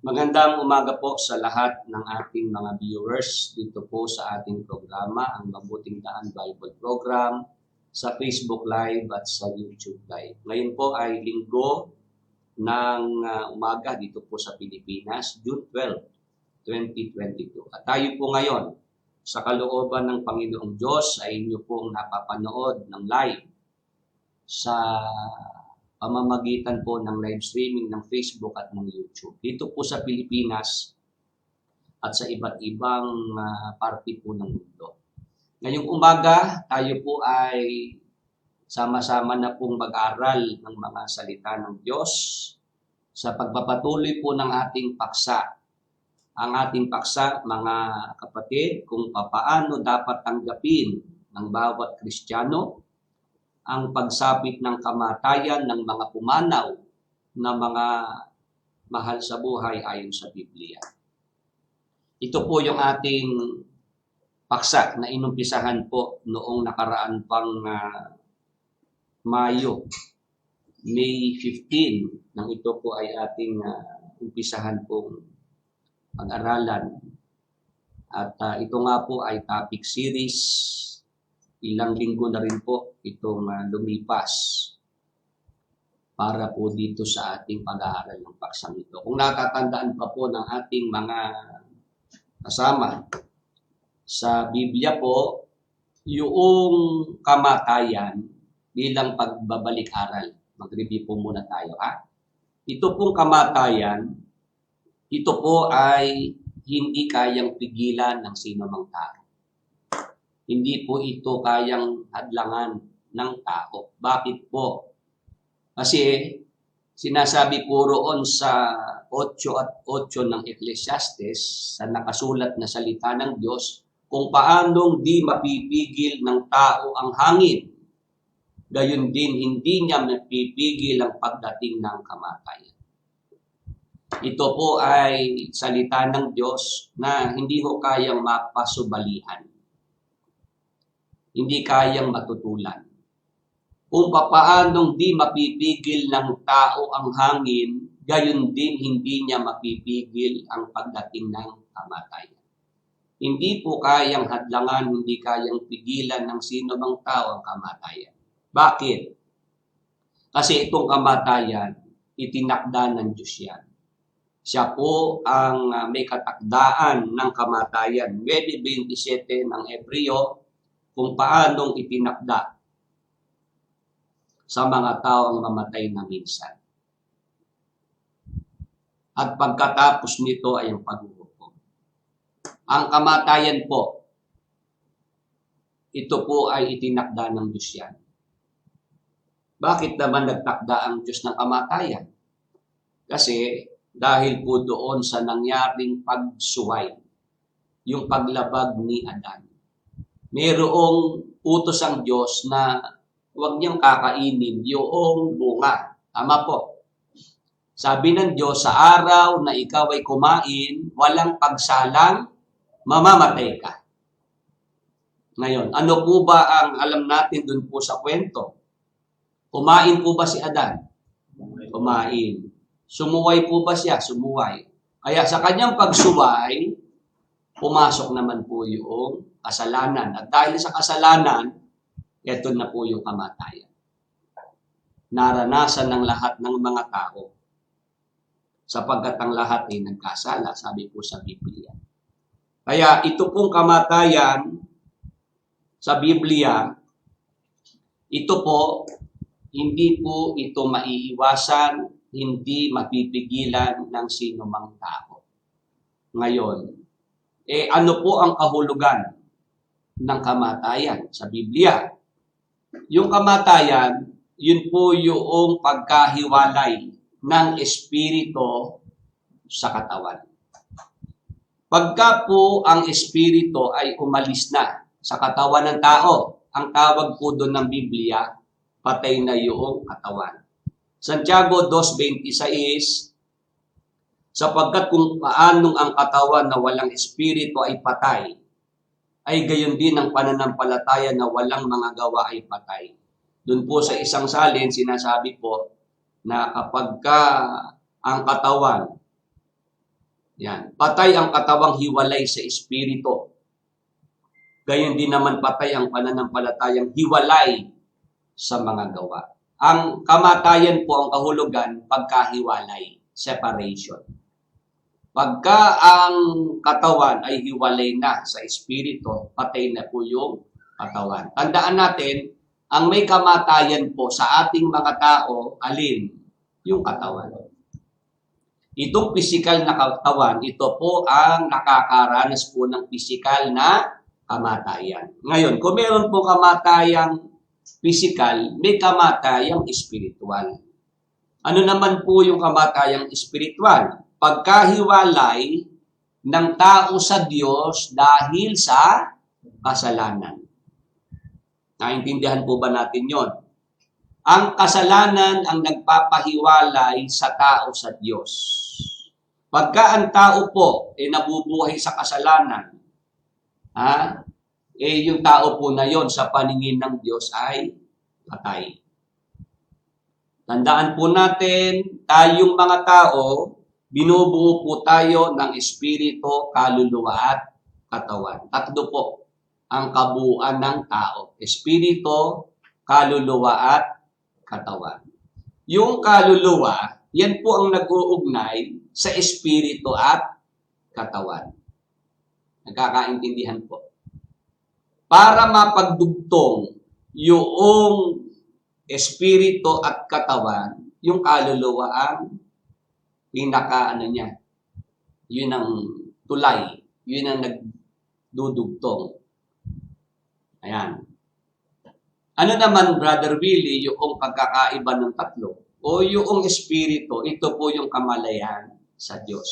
Magandang umaga po sa lahat ng ating mga viewers dito po sa ating programa, ang Mabuting Daan Bible Program, sa Facebook Live at sa YouTube Live. Ngayon po ay linggo ng umaga dito po sa Pilipinas, June 12, 2022. At tayo po ngayon, sa kalooban ng Panginoong Diyos, ay inyo pong napapanood ng live sa pamamagitan po ng live streaming ng Facebook at ng YouTube. Dito po sa Pilipinas at sa iba't ibang parte po ng mundo. Ngayong umaga, tayo po ay sama-sama na pong mag-aral ng mga salita ng Diyos sa pagpapatuloy po ng ating paksa. Ang ating paksa, mga kapatid, kung paano dapat tanggapin ng bawat Kristiyano ang pagsapit ng kamatayan ng mga pumanaw na mga mahal sa buhay ayon sa Biblia. Ito po yung ating paksa na inumpisahan po noong nakaraan pang Mayo, May 15, nang ito po ay ating umpisahan pong pag-aralan. At ito nga po ay topic series. Ilang linggo na rin po itong lumipas para po dito sa ating pag-aaral ng paksang ito. Kung natatandaan pa po ng ating mga kasama, sa Biblia po, yung kamatayan bilang pagbabalik-aral. Mag-review po muna tayo, ha? Ito pong kamatayan, ito po ay hindi kayang pigilan ng sino mang tao. Hindi po ito kayang hadlangan ng tao. Bakit po? Kasi sinasabi po roon sa 8 at 8 ng Ecclesiastes, sa nakasulat na salita ng Diyos, kung paanong di mapipigil ng tao ang hangin. Gayon din, hindi niya mapipigil ang pagdating ng kamatayan. Ito po ay salita ng Diyos na hindi ho kayang mapasubalihan. Hindi kayang matutulan. Kung papaanong di mapipigil ng tao ang hangin, gayon din hindi niya mapipigil ang pagdating ng kamatayan. Hindi po kayang hadlangan, hindi kayang pigilan ng sino mang tao ang kamatayan. Bakit? Kasi itong kamatayan, itinakda ng Diyos yan. Siya po ang may katakdaan ng kamatayan. Pwede 27 ng Hebreo, kung paanong itinakda sa mga tao ang mamatay na minsan. At pagkatapos nito ay ang paghuhukom. Ang kamatayan po, ito po ay itinakda ng Diyos yan. Bakit naman nagtakda ang Diyos ng kamatayan? Kasi dahil po doon sa nangyaring pagsuway, yung paglabag ni Adan. Mayroong utos ang Diyos na huwag niyang kakainin yung bunga. Tama po. Sabi ng Diyos, sa araw na ikaw ay kumain, walang pagsalang, mamamatay ka. Ngayon, ano po ba ang alam natin dun po sa kwento? Kumain po ba si Adan? Kumain. Sumuway po ba siya? Sumuway. Kaya sa kanyang pagsuway, pumasok naman po yung kasalanan. At dahil sa kasalanan, ito na po yung kamatayan. Naranasan ng lahat ng mga tao. Sapagkat ang lahat ay nagkasala, sabi po sa Biblia. Kaya ito pong kamatayan sa Biblia, ito po, hindi po ito maiiwasan, hindi mapipigilan ng sino mang tao. Ngayon, ano po ang kahulugan ng kamatayan sa Biblia? Yung kamatayan, yun po yung pagkahiwalay ng espiritu sa katawan. Pagka po ang espiritu ay umalis na sa katawan ng tao, ang tawag po doon ng Biblia, patay na yung katawan. Santiago 2:26, sapagkat kung paanong ang katawan na walang espiritu ay patay, ay gayon din ang pananampalataya na walang mga gawa ay patay. Doon po sa isang salin, sinasabi po na kapag ang katawan Yan. Patay ang katawang hiwalay sa espiritu. Gayon din naman patay ang pananampalatayang hiwalay sa mga gawa. Ang kamatayan po ang kahulugan pagkahiwalay, separation. Pagka ang katawan ay hiwalay na sa espiritu, patay na po yung katawan. Tandaan natin, ang may kamatayan po sa ating mga tao, alin? Yung katawan. Itong pisikal na katawan, ito po ang nakakaranas po ng pisikal na kamatayan. Ngayon, kung meron po kamatayang pisikal, may kamatayang espiritual. Ano naman po yung kamatayang espiritual? Pagkahiwalay ng tao sa Diyos dahil sa kasalanan. Naintindihan po ba natin yon? Ang kasalanan ang nagpapahiwalay sa tao sa Diyos. Pagka ang tao po ay nabubuhay sa kasalanan, yung tao po na yon sa paningin ng Diyos ay patay. Tandaan po natin, tayong mga tao, binubuo po tayo ng espiritu, kaluluwa at katawan. Tatlo po ang kabuuan ng tao. Espiritu, kaluluwa at katawan. Yung kaluluwa, yan po ang nag-uugnay sa espiritu at katawan. Nagkakaintindihan po. Para mapagdugtong yung espiritu at katawan, yung kaluluwa ang niya. Yun ang tulay. Yun ang nagdudugtong. Ayan. Ano naman, Brother Willie, yung pagkakaiba ng tatlo? O yung espiritu, ito po yung kamalayan sa Diyos.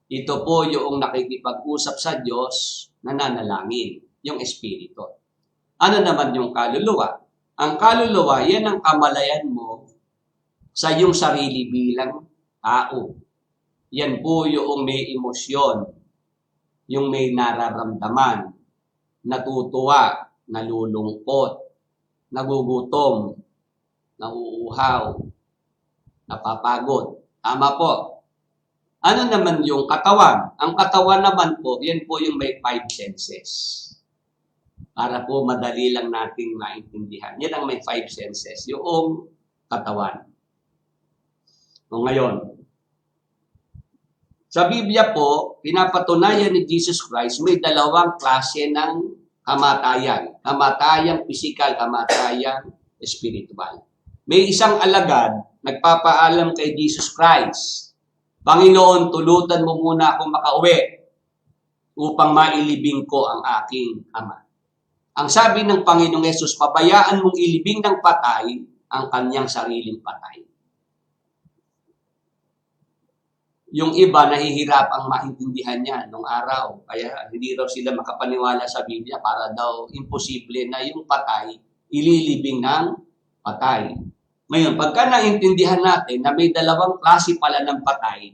Ito po yung nakikipag-usap sa Diyos, nananalangin, yung espiritu. Ano naman yung kaluluwa? Ang kaluluwa, yan ang kamalayan mo sa iyong sarili bilang tao. Yan po yung may emosyon, yung may nararamdaman, natutuwa, nalulungkot, nagugutom, nauuhaw, napapagod. Tama po. Ano naman yung katawan? Ang katawan naman po, yan po yung may 5 senses. Para po madali lang nating maintindihan. Yan ang may 5 senses, yung katawan. O ngayon, sa Biblia po, pinapatunayan ni Jesus Christ, may dalawang klase ng kamatayan. Kamatayang pisikal, kamatayang espiritual. May isang alagad, nagpapaalam kay Jesus Christ, Panginoon, tulutan mo muna akong makauwi upang mailibing ko ang aking ama. Ang sabi ng Panginoong Yesus, pabayaan mong ilibing ng patay ang kanyang sariling patay. Yung iba, nahihirapang maintindihan niya nung araw. Kaya hindi raw sila makapaniwala sa Biblia para daw imposible na yung patay, ililibing ng patay. Ngayon, pagka naintindihan natin na may dalawang klase pala ng patay,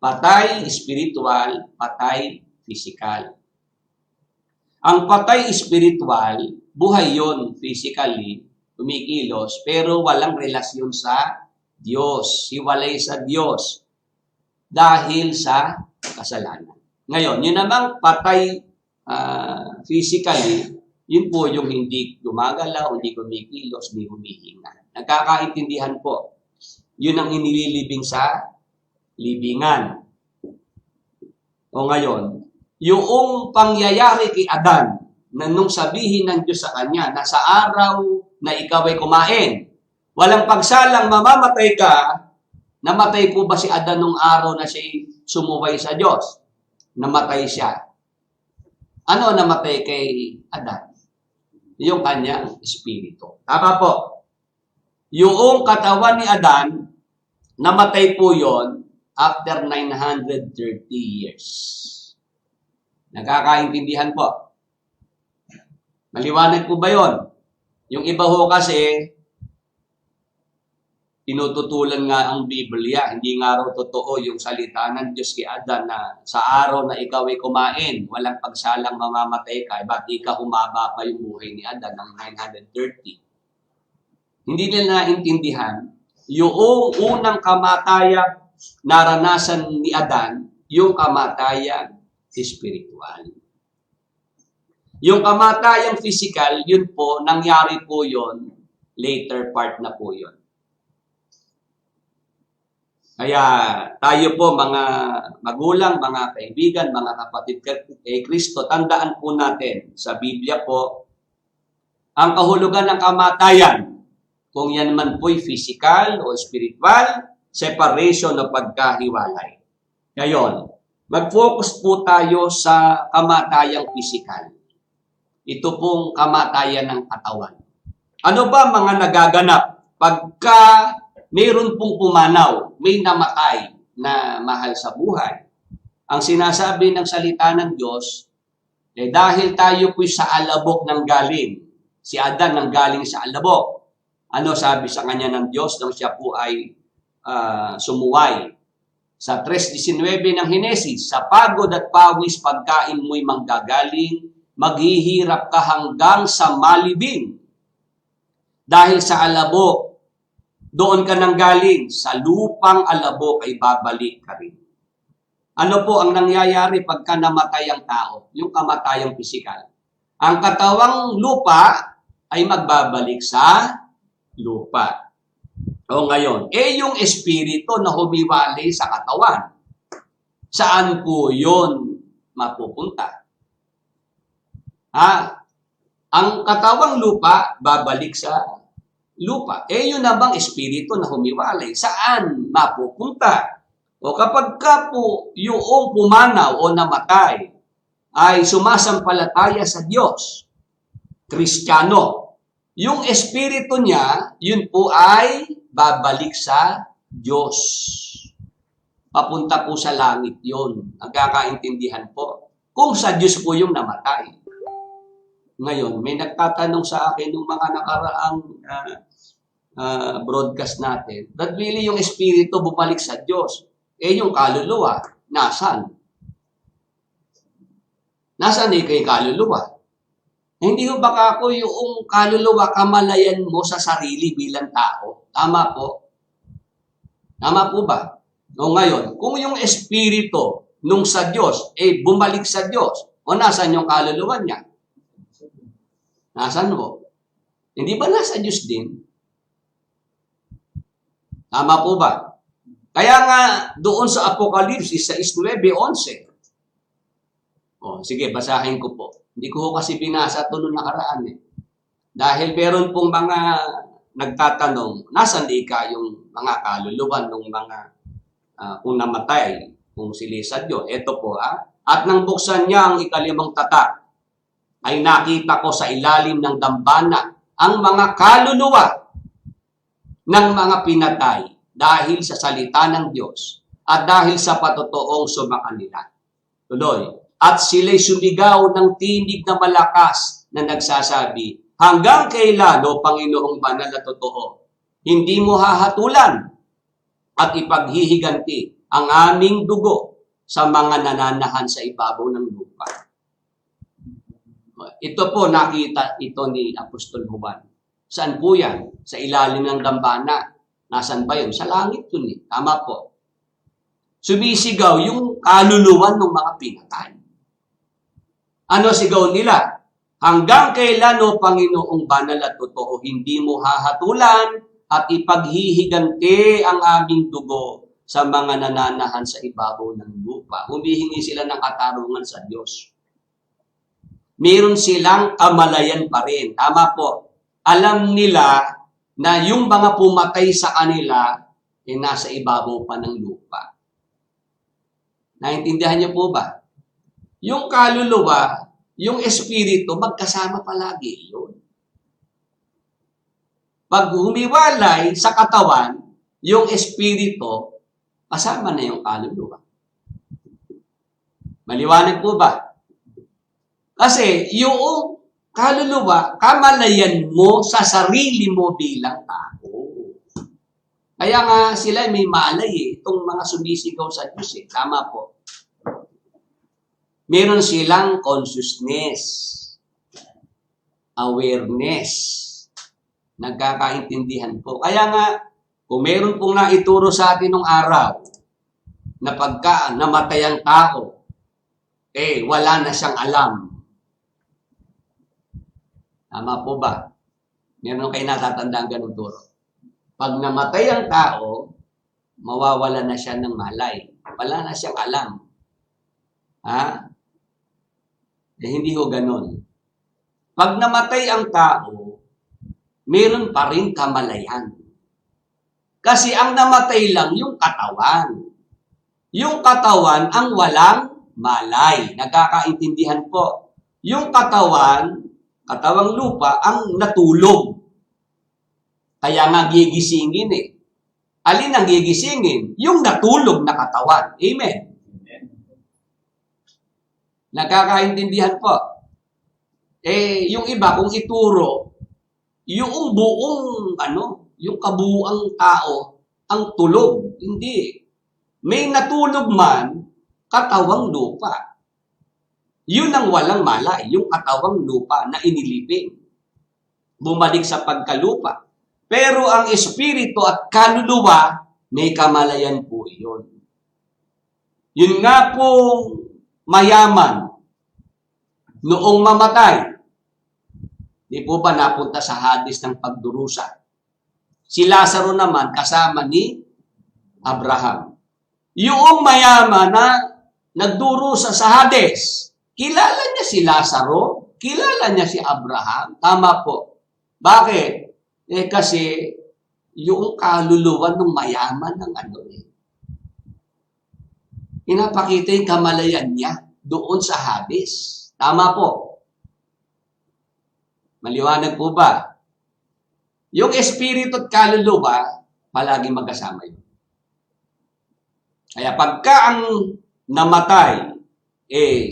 patay spiritual, patay physical. Ang patay spiritual, buhay yon physically, kumikilos, pero walang relasyon sa Diyos, hiwalay sa Diyos dahil sa kasalanan. Ngayon, yun namang patay physically, yun po yung hindi gumagalaw, hindi kumikilos, hindi humihinga. Nagkakaintindihan po. Yun ang inililibing sa libingan. O ngayon, yung pangyayari kay Adan, na nung sabihin ng Diyos sa kanya, na sa araw na ikaw ay kumain, walang pagsalang mamamatay ka, namatay po ba si Adan nung araw na siya sumuway sa Diyos? Namatay siya. Ano namatay kay Adan? Yung kanyang espiritu. Tama po. Yung katawan ni Adan, namatay po yon after 930 years. Nakakaintindihan po. Maliwanag po ba yon? Yung iba ho kasi, tinututulan nga ang Biblia. Hindi nga raw totoo yung salita ng Diyos kay Adan na sa araw na ikaw ay kumain, walang pagsalang mamamatay ka, ba't ikaw humaba pa yung buhay ni Adan ng 930? Hindi nila naintindihan yung unang kamatayan naranasan ni Adan yung kamatayan spiritual. Yung kamatayang physical, yun po, nangyari po yun, later part na po yun. Kaya tayo po mga magulang, mga kaibigan, mga kapatid kay Kristo, tandaan po natin sa Biblia po, ang kahulugan ng kamatayan, kung yan man po'y physical o spiritual, separation o pagkahiwalay. Ngayon, mag-focus po tayo sa kamatayang physical. Ito pong kamatayan ng katawan. Ano ba mga nagaganap pagka mayroon pong pumanaw, may namatay na mahal sa buhay? Ang sinasabi ng salita ng Diyos, dahil tayo po'y sa alabok ng galing, si Adan nang galing sa alabok. Ano sabi sa kanya ng Diyos nang siya po ay sumuway? Sa 3:19 ng Henesis, sa pagod at pawis pagkain mo'y manggagaling, maghihirap ka hanggang sa malibing. Dahil sa alabok, doon ka nang galing, sa lupang alabok ay babalik ka rin. Ano po ang nangyayari pagka namatay ang tao? Yung kamatayang pisikal. Ang katawang lupa ay magbabalik sa lupa. O ngayon, yung espiritu na humiwalay sa katawan, saan po yun mapupunta? Ang katawang lupa, babalik sa lupa. Yun na bang espiritu na humiwalay? Saan mapupunta? O kapag ka po yung pumanaw o namatay ay sumasampalataya sa Diyos, Kristiyano, yung espiritu niya, yun po ay babalik sa Diyos. Papunta po sa langit yun. Nagkakaintindihan po. Kung sa Diyos po yung namatay. Ngayon, may nagtatanong sa akin ng mga nakaraang broadcast natin, that really yung espiritu bumalik sa Diyos. Yung kaluluwa, nasan? Nasaan kay kaluluwa? Hindi ho baka ako yung kaluluwa kamalayan mo sa sarili bilang tao? Tama po? Tama po ba? No, ngayon, kung yung espiritu nung sa Diyos, bumalik sa Diyos, o nasan yung kaluluwa niya? Nasaan mo? Hindi ba nasa Diyos din? Tama po ba? Kaya nga, doon sa Apokalipsis, sa 6:9-11. Sige, basahin ko po. Hindi ko kasi binasa ito noong nakaraan. Dahil meron pong mga nagtatanong, nasan ka yung mga kaluluwa ng mga kung namatay, kung sila sa Diyos. Ito po, At nang buksan niya ang ikalimang tatak, ay nakita ko sa ilalim ng dambana ang mga kaluluwa ng mga pinatay dahil sa salita ng Diyos at dahil sa patotoong sumakanila. Tuloy. At sila'y sumigaw ng tinig na malakas na nagsasabi, hanggang kailan, o Panginoong banal na totoo, hindi mo hahatulan at ipaghihiganti ang aming dugo sa mga nananahan sa ibabaw ng lupa. Ito po, nakita ito ni Apostol Juan. Saan po yan? Sa ilalim ng dambana. Nasaan ba yun? Sa langit yun . Tama po. Sumisigaw yung kaluluwan ng mga pinatay. Ano sigaw nila? Hanggang kailan, o Panginoong banal at totoo, hindi mo hahatulan at ipaghihiganti ang aming dugo sa mga nananahan sa ibabaw ng lupa. Humihingi sila ng katarungan sa Diyos. Meron silang kamalayan pa rin. Tama po. Alam nila na yung mga pumatay sa kanila nasa ibabaw pa ng lupa. Naintindihan niyo po ba? Yung kaluluwa, yung espiritu, magkasama palagi yun. Pag humiwalay sa katawan, yung espiritu, kasama na yung kaluluwa. Maliwanag po ba? Kasi yung kaluluwa, kamalayan mo sa sarili mo bilang tao. Kaya nga sila may malay itong mga sumisigaw sa Diyos . Tama po. Meron silang consciousness, awareness, nagkakaintindihan po. Kaya nga, kung meron pong naituro sa atin nung araw, na pagka namatay ang tao, wala na siyang alam. Tama po ba? Meron kayo natatandaan ganun turo. Pag namatay ang tao, mawawala na siya ng malay. Wala na siyang alam. Ha? Hindi ho ganun. Pag namatay ang tao, meron pa rin kamalayan. Kasi ang namatay lang yung katawan. Yung katawan ang walang malay. Nagkakaintindihan po. Yung katawan, katawang lupa, ang natulog. Kaya nga gigisingin eh. Alin ang gigisingin? Yung natulog na katawan. Amen. Nagkakaintindihan po. Yung iba, kung ituro, yung buong, yung kabuuang tao, ang tulog. Hindi. May natulog man, katawang lupa. Yun ang walang malay, yung katawang lupa na inilibing. Bumalik sa pagkalupa. Pero ang espiritu at kaluluwa, may kamalayan po yun. Yun nga pong mayaman, noong mamatay, di po ba napunta sa Hades ng pagdurusa? Si Lazaro naman kasama ni Abraham. Yung mayaman na nagdurusa sa Hades, kilala niya si Lazaro, kilala niya si Abraham. Tama po. Bakit? Kasi yung kaluluwa ng mayaman ng pinapakita yung kamalayan niya doon sa Hades. Tama po. Maliwanag po ba? Yung espiritu at kaluluwa, palagi magkasama yun. Kaya pagka ang namatay,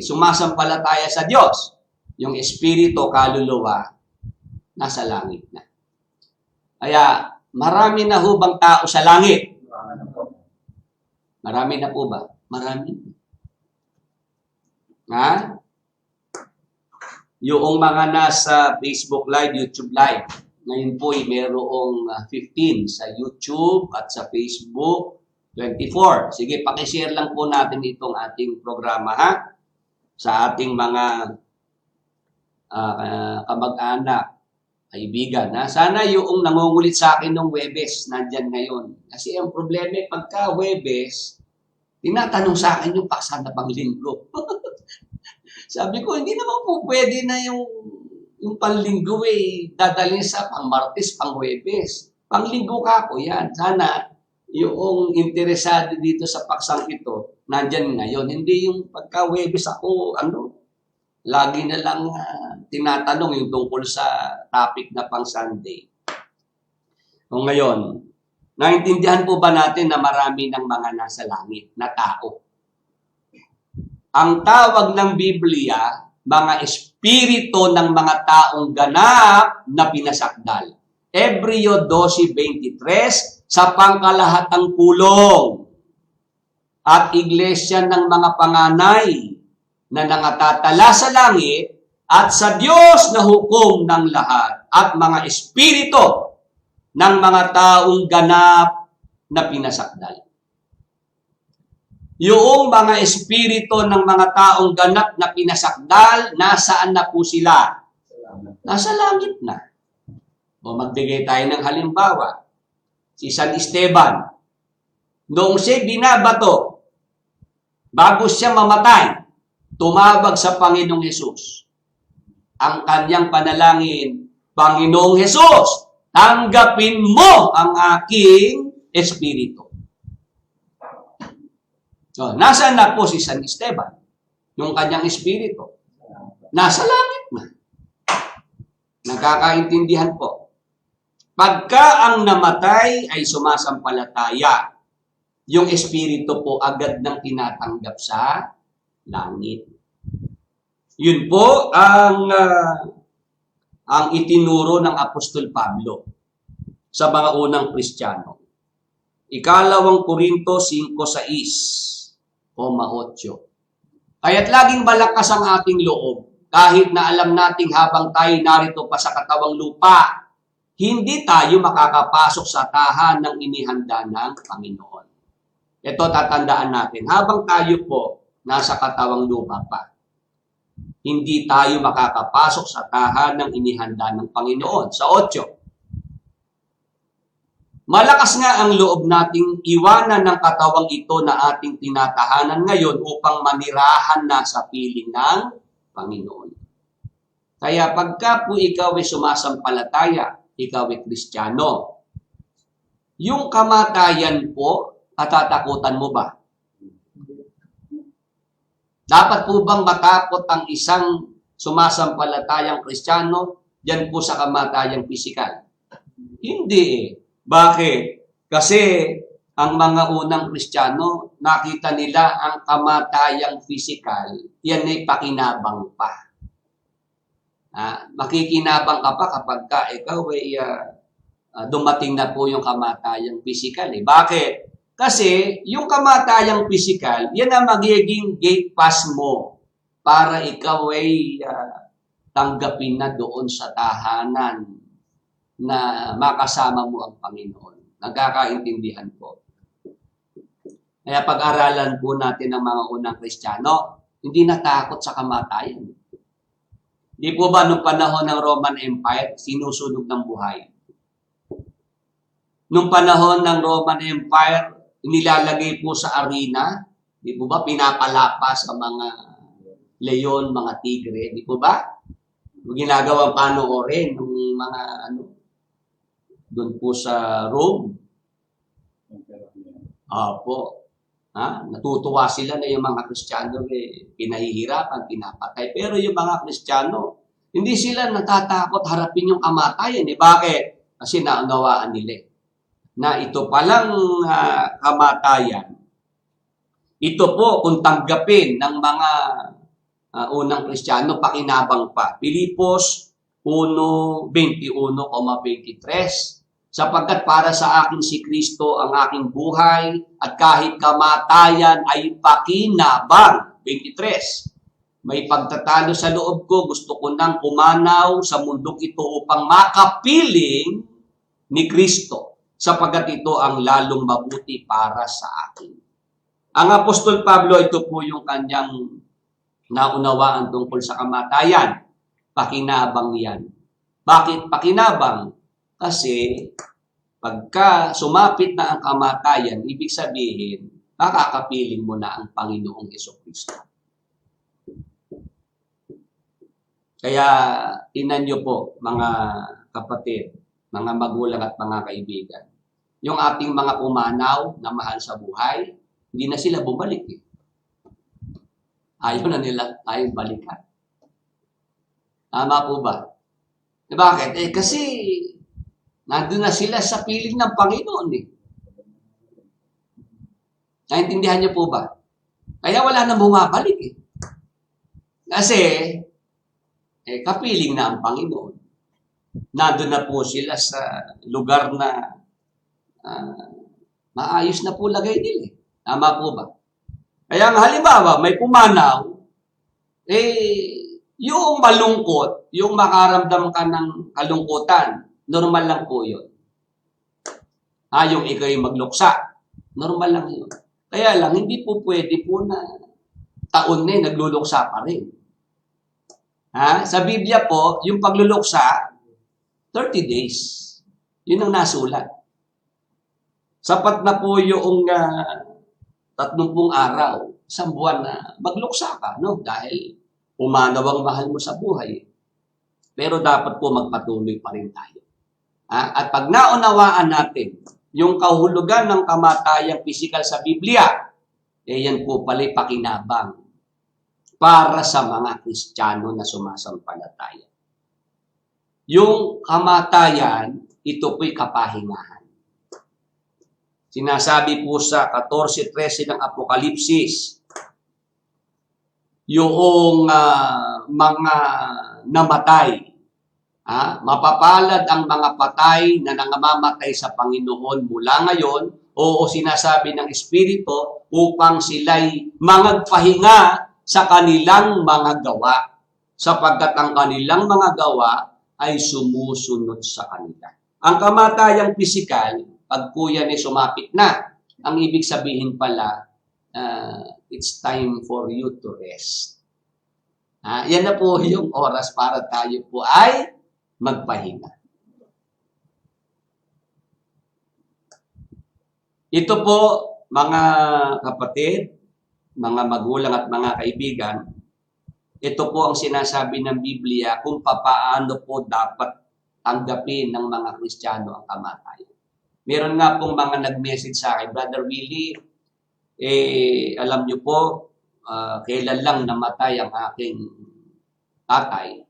sumasampalataya sa Diyos, yung espiritu, kaluluwa, nasa langit na. Kaya marami na ho bang tao sa langit? Marami na po ba? Marami. Ha? Yung mga nasa Facebook Live, YouTube Live, ngayon po mayroong 15 sa YouTube at sa Facebook, 24. Sige, pakishare lang po natin itong ating programa, ha? Sa ating mga kamag-anak, kaibigan, ha? Sana yung nangungulit sa akin ng Huwebes, nandyan ngayon. Kasi ang problema, pagka Huwebes, tinatanong sa akin yung paksa na panglinggo. Sabi ko, hindi naman po pwede na yung panlinggo dadalhin sa pang-Martes, pang-Huwebes. Panglinggo ka ko yan. Sana yung interesado dito sa paksang ito, nandyan ngayon. Hindi yung pagka-Huwebes ako, lagi na lang tinatanong yung tungkol sa topic na pang-Sunday. O ngayon, naintindihan po ba natin na marami ng mga nasa langit na tao? Ang tawag ng Biblia, mga espiritu ng mga taong ganap na pinasakdal. Hebreo 12:23, sa pangkalahatang pulong at iglesia ng mga panganay na nangatatala sa langit at sa Diyos na hukom ng lahat at mga espiritu ng mga taong ganap na pinasakdal. Yung mga espiritu ng mga taong ganap na pinasakdal, nasaan na po sila? Nasa langit na. O magbigay tayo ng halimbawa. Si San Esteban, noong siya binabato, bago siya mamatay, tumawag sa Panginoong Hesus. Ang kanyang panalangin, Panginoong Hesus, tanggapin mo ang aking espiritu. So, nasaan na po si San Esteban? Yung kanyang espiritu. Nasa langit na. Nagkakaintindihan po. Pagka ang namatay ay sumasampalataya, yung espiritu po agad nang tinatanggap sa langit. Yun po ang itinuro ng Apostol Pablo sa mga unang Kristiyano. Ikalawang Korinto 5:6. 8. Kaya't laging malakas ang ating loob, kahit na alam nating habang tayo narito pa sa katawang lupa, hindi tayo makakapasok sa tahanan ng inihanda ng Panginoon. Ito tatandaan natin, habang tayo po nasa katawang lupa pa, hindi tayo makakapasok sa tahanang inihanda ng Panginoon. Sa 8, malakas nga ang loob nating iwanan ng katawang ito na ating tinatahanan ngayon upang manirahan na sa piling ng Panginoon. Kaya pagka po ikaw ay sumasampalataya, ikaw ay Kristiyano, yung kamatayan po, katatakutan mo ba? Dapat po bang matakot ang isang sumasampalatayang Kristiyano diyan po sa kamatayang pisikal? Hindi eh. Bakit? Kasi ang mga unang Kristiyano, nakita nila ang kamatayang pisikal, yan ay pakinabang pa. Makikinabang ka pa kapag ka ikaw ay dumating na po yung kamatayang pisikal. Eh. Bakit? Kasi yung kamatayang pisikal, yan ang magiging gate pass mo para ikaw ay tanggapin na doon sa tahanan na makasama mo ang Panginoon. Nagkakaintindihan po. Kaya pag-aralan po natin ng mga unang Kristiyano, hindi natakot sa kamatayan. Di po ba nung panahon ng Roman Empire, sinusunog ng buhay? Nung panahon ng Roman Empire, nilalagay po sa arena, di po ba pinapalapas sa mga leon, mga tigre, di po ba? Ginagawang panoorin ng mga doon po sa Rome. Opo. Natutuwa sila na yung mga Kristiyano pinahihirapan, pinapatay. Pero yung mga Kristiyano, hindi sila natatakot harapin yung kamatayan. Bakit? Kasi naunawaan nila na ito palang kamatayan, ito po kung tanggapin ng mga unang Kristiyano, pakinabang pa. Pilipos 1:21,23 sapagkat para sa akin si Kristo ang aking buhay at kahit kamatayan ay pakinabang. 23. May pagtatalo sa loob ko, gusto ko nang pumanaw sa mundong ito upang makapiling ni Kristo sapagkat ito ang lalong mabuti para sa akin. Ang Apostol Pablo, ito po yung kanyang naunawaan tungkol sa kamatayan. Pakinabang yan. Bakit pakinabang? Kasi pagka sumapit na ang kamatayan, ibig sabihin, makakapiling mo na ang Panginoong Jesucristo. Kaya tinan nyo po, mga kapatid, mga magulang at mga kaibigan, yung ating mga pumanaw na mahal sa buhay, hindi na sila bumalik. Ayaw na nila tayong balikan. Tama po ba? Bakit? Kasi nandun na sila sa piling ng Panginoon. Naintindihan niyo po ba? Kaya wala nang bumabalik. Kasi kapiling na ang Panginoon. Nandun na po sila sa lugar na maayos na po lagay nila. Tama po ba? Kaya nga halimbawa, may pumanaw, yung malungkot, yung makaramdam ka ng kalungkutan, normal lang po yun. Yung ikaw'y magluksa, normal lang yun. Kaya lang, hindi po pwede po na taon na nagluluksa pa rin. Sa Biblia po, yung pagluluksa, 30 days. Yun ang nasulat. Sapat na po yung 30 araw, isang buwan na magluksa ka, no? Dahil umanaw ang mahal mo sa buhay. Pero dapat po magpatuloy pa rin tayo. At pag naunawaan natin yung kahulugan ng kamatayang pisikal sa Biblia, yan po pala pakinabang para sa mga Kristiyano na sumasampalataya. Yung kamatayan, ito po'y kapahingahan. Sinasabi po sa 14:13 ng Apokalipsis, yung mga namatay, mapapalad ang mga patay na nangamamatay sa Panginoon mula ngayon, o sinasabi ng Espiritu upang sila'y mangagpahinga sa kanilang mga gawa, sapagkat ang kanilang mga gawa ay sumusunod sa kanila. Ang kamatayang pisikal, pag po yan ay sumapit na, ang ibig sabihin pala, it's time for you to rest. Yan na po yung oras para tayo po ay magpahinga. Ito po, mga kapatid, mga magulang at mga kaibigan, ito po ang sinasabi ng Biblia kung papaano po dapat tanggapin ng mga Kristiyano ang kamatayan. Meron nga pong mga nag-message sa akin, Brother Willie, alam niyo po, kailan lang namatay ang aking tatay.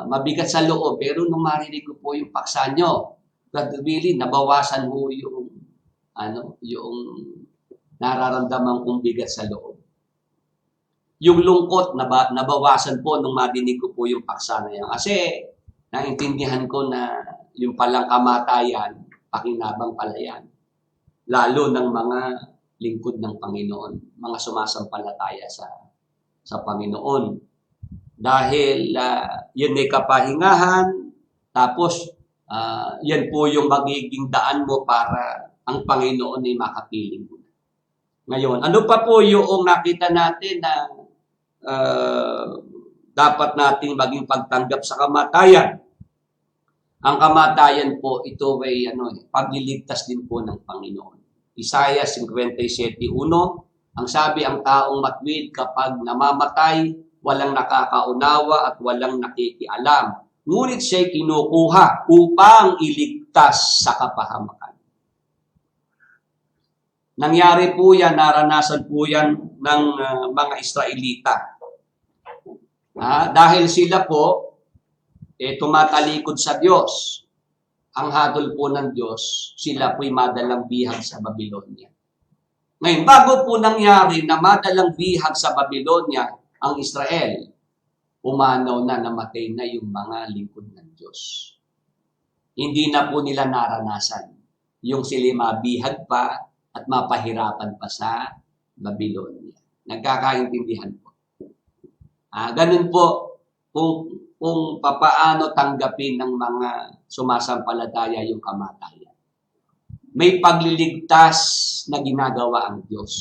Mabigat sa loob, pero nung marinig ko po yung paksa nyo, Brother Willie, nabawasan mo yung, yung nararamdaman kong bigat sa loob. Yung lungkot, nabawasan po nung marinig ko po yung paksa na yan. Kasi, naintindihan ko na yung palang kamatayan, pakinabang pala yan. Lalo ng mga lingkod ng Panginoon, mga sumasampalataya sa Panginoon. Dahil yun ay kapahingahan, tapos yan po yung magiging daan mo para ang Panginoon ay makapiling mo. Ngayon, ano pa po yung nakita natin na dapat nating maging pagtanggap sa kamatayan? Ang kamatayan po, ito ay pagliligtas din po ng Panginoon. Isaiah 57:1, ang sabi, ang taong matwid kapag namamatay, walang nakakaunawa at walang nakikialam. Ngunit siya'y kinukuha upang iligtas sa kapahamakan. Nangyari po yan, naranasan po yan ng mga Israelita. Dahil sila po, tumatalikod sa Diyos. Ang hadol po ng Diyos, sila po'y madalang bihag sa Babylonia. Ngayon, bago po nangyari na madalang bihag sa Babylonia ang Israel, umanaw na, namatay na yung mga lingkod ng Diyos. Hindi na po nila naranasan yung sila mabihag pa at mapahirapan pa sa Babylonia. Nagkakaintindihan po. Ganun po kung papaano tanggapin ng mga sumasampalataya yung kamatayan. May pagliligtas na ginagawa ang Diyos.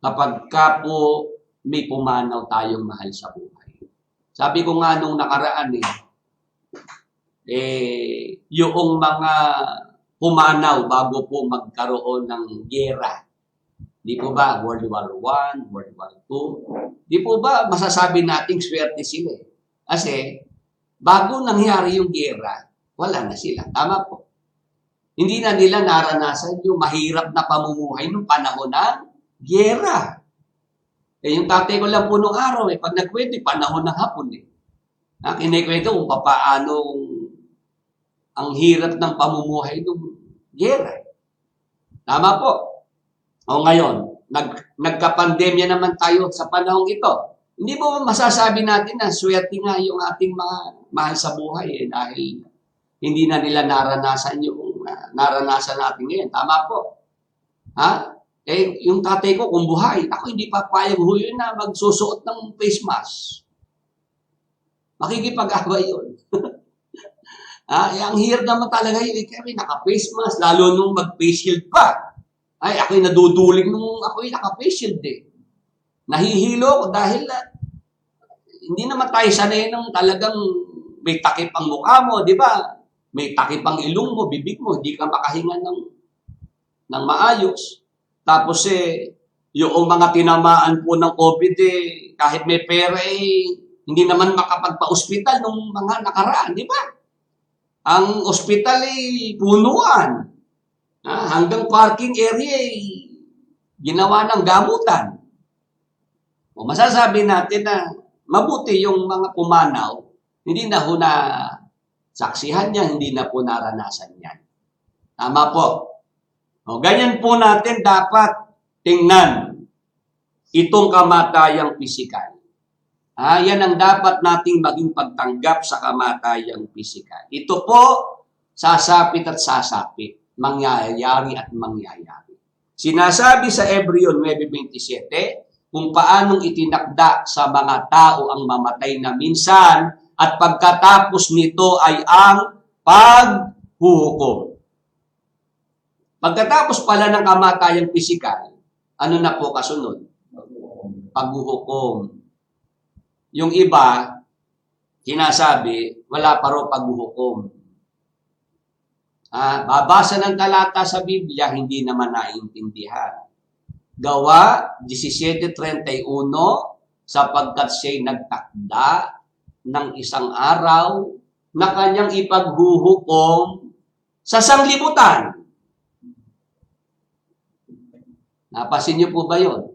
Kapag ka po may pumanaw tayong mahal sa buhay. Sabi ko nga nung nakaraan yung mga pumanaw bago po magkaroon ng giyera. Di po ba World War I, World War II? Di po ba masasabi nating swerte sila? Kasi bago nangyari yung giyera, wala na sila. Tama po. Hindi na nila naranasan yung mahirap na pamumuhay nung panahon ng giyera. Yung tatay ko lang po nung araw, pag nagkwento, panahon ng hapon. Kinikwento kung paano ang hirap ng pamumuhay nung giyera. Tama po. O ngayon, nagka-pandemya naman tayo sa panahong ito. Hindi po masasabi natin na swerte nga yung ating mga mahal sa buhay dahil hindi na nila naranasan yung naranasan natin ngayon. Tama po. Yung tatay ko kung buhay, ako hindi papayag ho yun na magsusuot ng face mask. Makikipag-away yun. Ang hirap naman talaga yun. Kaya naka-face mask, lalo nung mag-face shield pa. Ay, ako'y naduduling nung ako'y naka-face shield Nahihilo ko dahil hindi naman tayo sanay nung talagang may takip ang mukha mo, di ba? May takip ang ilong mo, bibig mo, hindi ka makahinga ng maayos. Tapos yung mga tinamaan po ng COVID kahit may pera hindi naman makapagpa-ospital nung mga nakaraan, di ba? Ang ospital punuan. Hanggang parking area ginawa ng gamutan. O masasabi natin na mabuti yung mga pumanaw, hindi na ho na saksihan niya, hindi na po naranasan yan. Tama po. O, ganyan po natin dapat tingnan itong kamatayang pisikal. Yan ang dapat nating maging pagtanggap sa kamatayang pisikal. Ito po, sasapit at sasapit. Mangyayari at mangyayari. Sinasabi sa Hebreo 9:27 kung paanong itinakda sa mga tao ang mamatay na minsan at pagkatapos nito ay ang paghuhukom. Pagkatapos pala ng kamatayang pisikal, ano na po kasunod? Paghuhukom. Yung iba, sinasabi, wala pa raw paghuhukom. Babasa ng talata sa Biblia, hindi naman naiintindihan. Gawa 17:31, sapagkat siya'y nagtakda ng isang araw na kanyang ipaghuhukom sa sanglibutan. Napasin niyo po ba yun?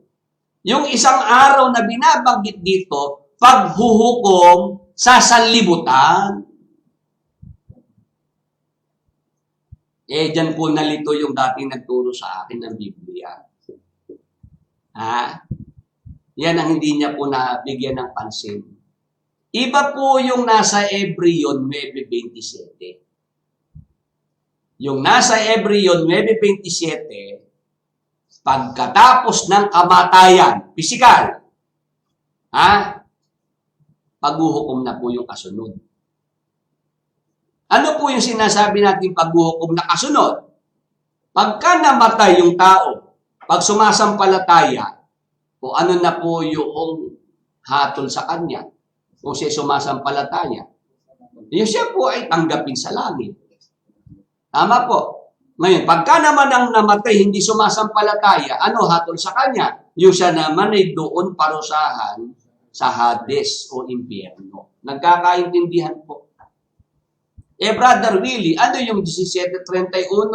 Yung isang araw na binabanggit dito, paghuhukom sa sanlibutan. Diyan po nalito yung dating nagturo sa akin ng Biblia. Yan ang hindi niya po nabigyan ng pansin. Iba po yung nasa Hebreo 9:27. Yung nasa Hebreo 9:27, pagkatapos ng kamatayan, pisikal, paghuhukom na po yung kasunod. Ano po yung sinasabi natin paghuhukom na kasunod? Pagka namatay yung tao, pag sumasampalataya, o ano na po yung hatol sa kanya, kung siya sumasampalataya, yung siya po ay tanggapin sa langit. Tama po. Ngayon, pagka naman ang namatay, hindi sumasampalataya, ano hatol sa kanya? Yung siya naman ay doon parusahan sa Hades o impyerno. Nagkakaintindihan po. Brother Willie, ano yung 17:31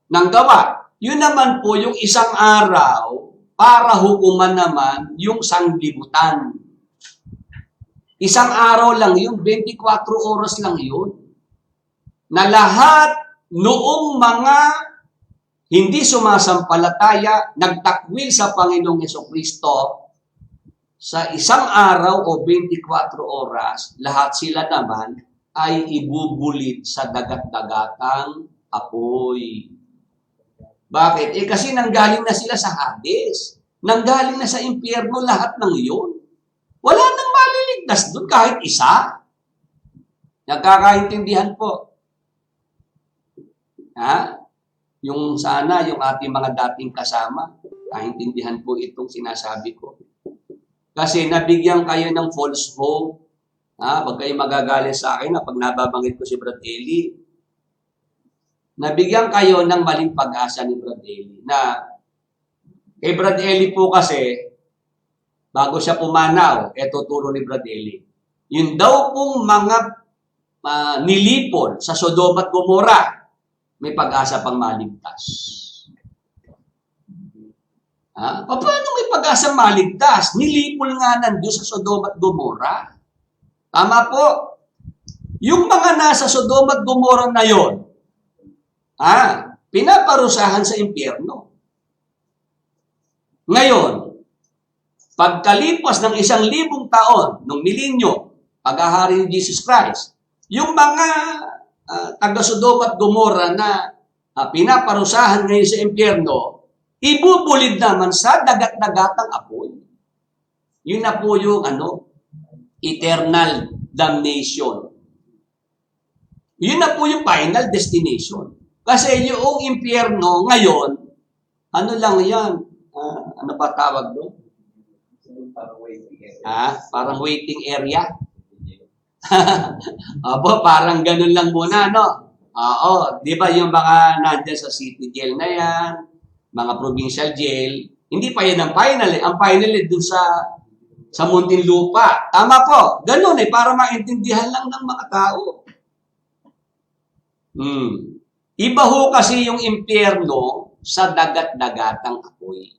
ng gawa? Yun naman po yung isang araw para hukuman naman yung sanglibutan. Isang araw lang yun, 24 oras lang yun. Na lahat noong mga hindi sumasampalataya, nagtakwil sa Panginoong Jesucristo, sa isang araw o 24 oras, lahat sila naman ay ibubulit sa dagat-dagatang apoy. Bakit? Kasi nanggaling na sila sa Hades. Nanggaling na sa impyerno lahat ng iyon. Wala nang maliligtas doon kahit isa. Nagkakaintindihan po. Yung sana, yung ating mga dating kasama, kaintindihan po itong sinasabi ko. Kasi nabigyan kayo ng false hope. Wag kayo magagalit sa akin pag nababanggit ko si Brad Eli. Nabigyan kayo ng maling pag-asa ni Brad Eli na Brad Eli po kasi bago siya pumanaw, turo ni Brad Eli. Yun daw pong mga nilipol sa Sodoma at Gomora, may pag-asa pang maligtas. Paano may pag-asa maligtas? Nilipol nga ng Diyos sa Sodoma at Gomora. Tama po. Yung mga nasa Sodoma at Gomora na yon, pinaparusahan sa impyerno. Ngayon, pagkalipas ng 1,000 taon, ng milenyo, paghahari ni Jesus Christ, yung mga taga Sodoma at Gomora na pinaparusahan ngayon sa impyerno, ibubulid naman sa dagat-dagatang apoy. Yun na po yung eternal damnation. Yun na po yung final destination. Kasi yung impyerno ngayon, ano lang yan? Ano pa tawag doon? Parang waiting area. Parang ganun lang muna, no? Oo, di ba yung mga nandyan sa city jail na yan, mga provincial jail, hindi pa yan ang final. Ang final dun sa Muntinlupa. Tama po. Ganun para maintindihan lang ng mga tao. Iba ho kasi yung impyerno sa dagat-dagatang apoy.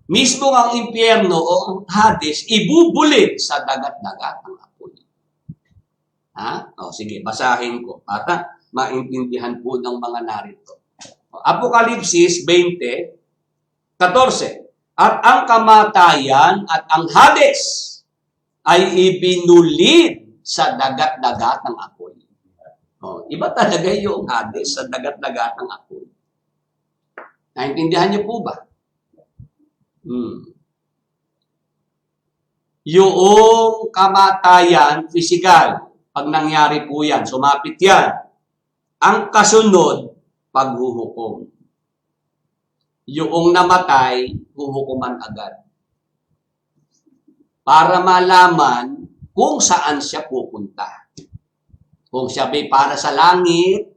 Mismo ang impyerno o ang Hades, ibubulit sa dagat-dagatang apoy. Sige, basahin ko para maintindihan po ng mga narito. Apokalipsis 20:14. At ang kamatayan at ang Hades ay ibinulid sa dagat-dagatang apoy. Iba talaga yung Hades sa dagat-dagatang apoy. Naintindihan niyo po ba? Yung kamatayan, physical, pag nangyari po yan, sumapit yan. Ang kasunod paghuhukom. Yung namatay, huhukuman agad. Para malaman kung saan siya pupunta. Kung siya ba'y para sa langit,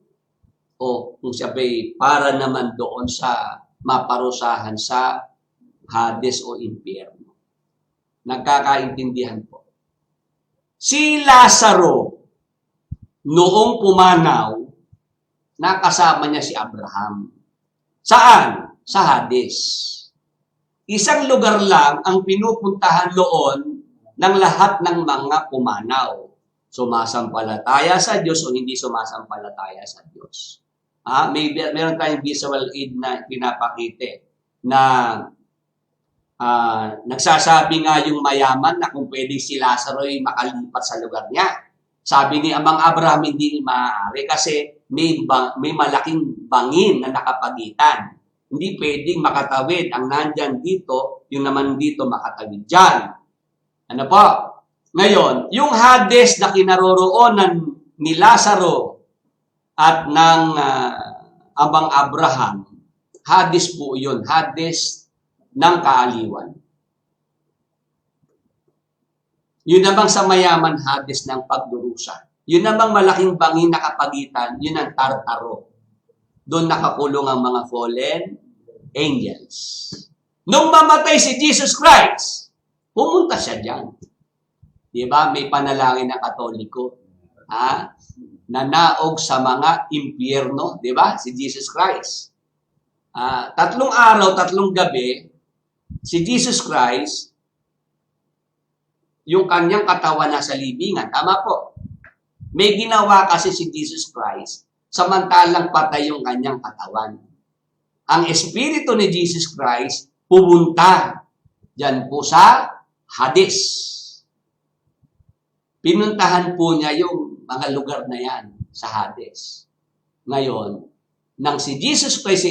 o kung siya ba'y para naman doon sa maparusahan sa Hades o impyerno. Nagkakaintindihan po. Si Lazaro, noong pumanaw, nakasama niya si Abraham. Saan? Sa Hades. Isang lugar lang ang pinupuntahan doon ng lahat ng mga pumanaw. Sumasampalataya sa Diyos o hindi sumasampalataya sa Diyos. Meron tayong visual aid na pinapakita na nagsasabi nga yung mayaman na kung pwede si Lazaro ay makalipat sa lugar niya. Sabi ni Amang Abraham, hindi maaari kasi may malaking bangin na nakapagitan. Hindi pwedeng makatawid. Ang nandyan dito, yung naman dito makatawid dyan. Ano po? Ngayon, yung Hades na kinaroroonan ni Lazaro at ng Amang Abraham, Hades po yun. Hades ng kaaliwan. Yun namang sa mayaman, Hades ng pagdurusa. Yun namang malaking bangin na kapagitan, yun ang Tartaro. Doon nakakulong ang mga fallen angels. Nung mamatay si Jesus Christ, pumunta siya dyan. Diba? May panalangin ng Katoliko. Nanaog sa mga impyerno. Diba? Si Jesus Christ. 3 araw, 3 gabi, si Jesus Christ, yung kanyang katawan nasa libingan. Tama po. May ginawa kasi si Jesus Christ samantalang patay yung kanyang katawan. Ang Espiritu ni Jesus Christ pumunta dyan po sa Hades. Pinuntahan po niya yung mga lugar na yan sa Hades. Ngayon, nang si Jesus Christ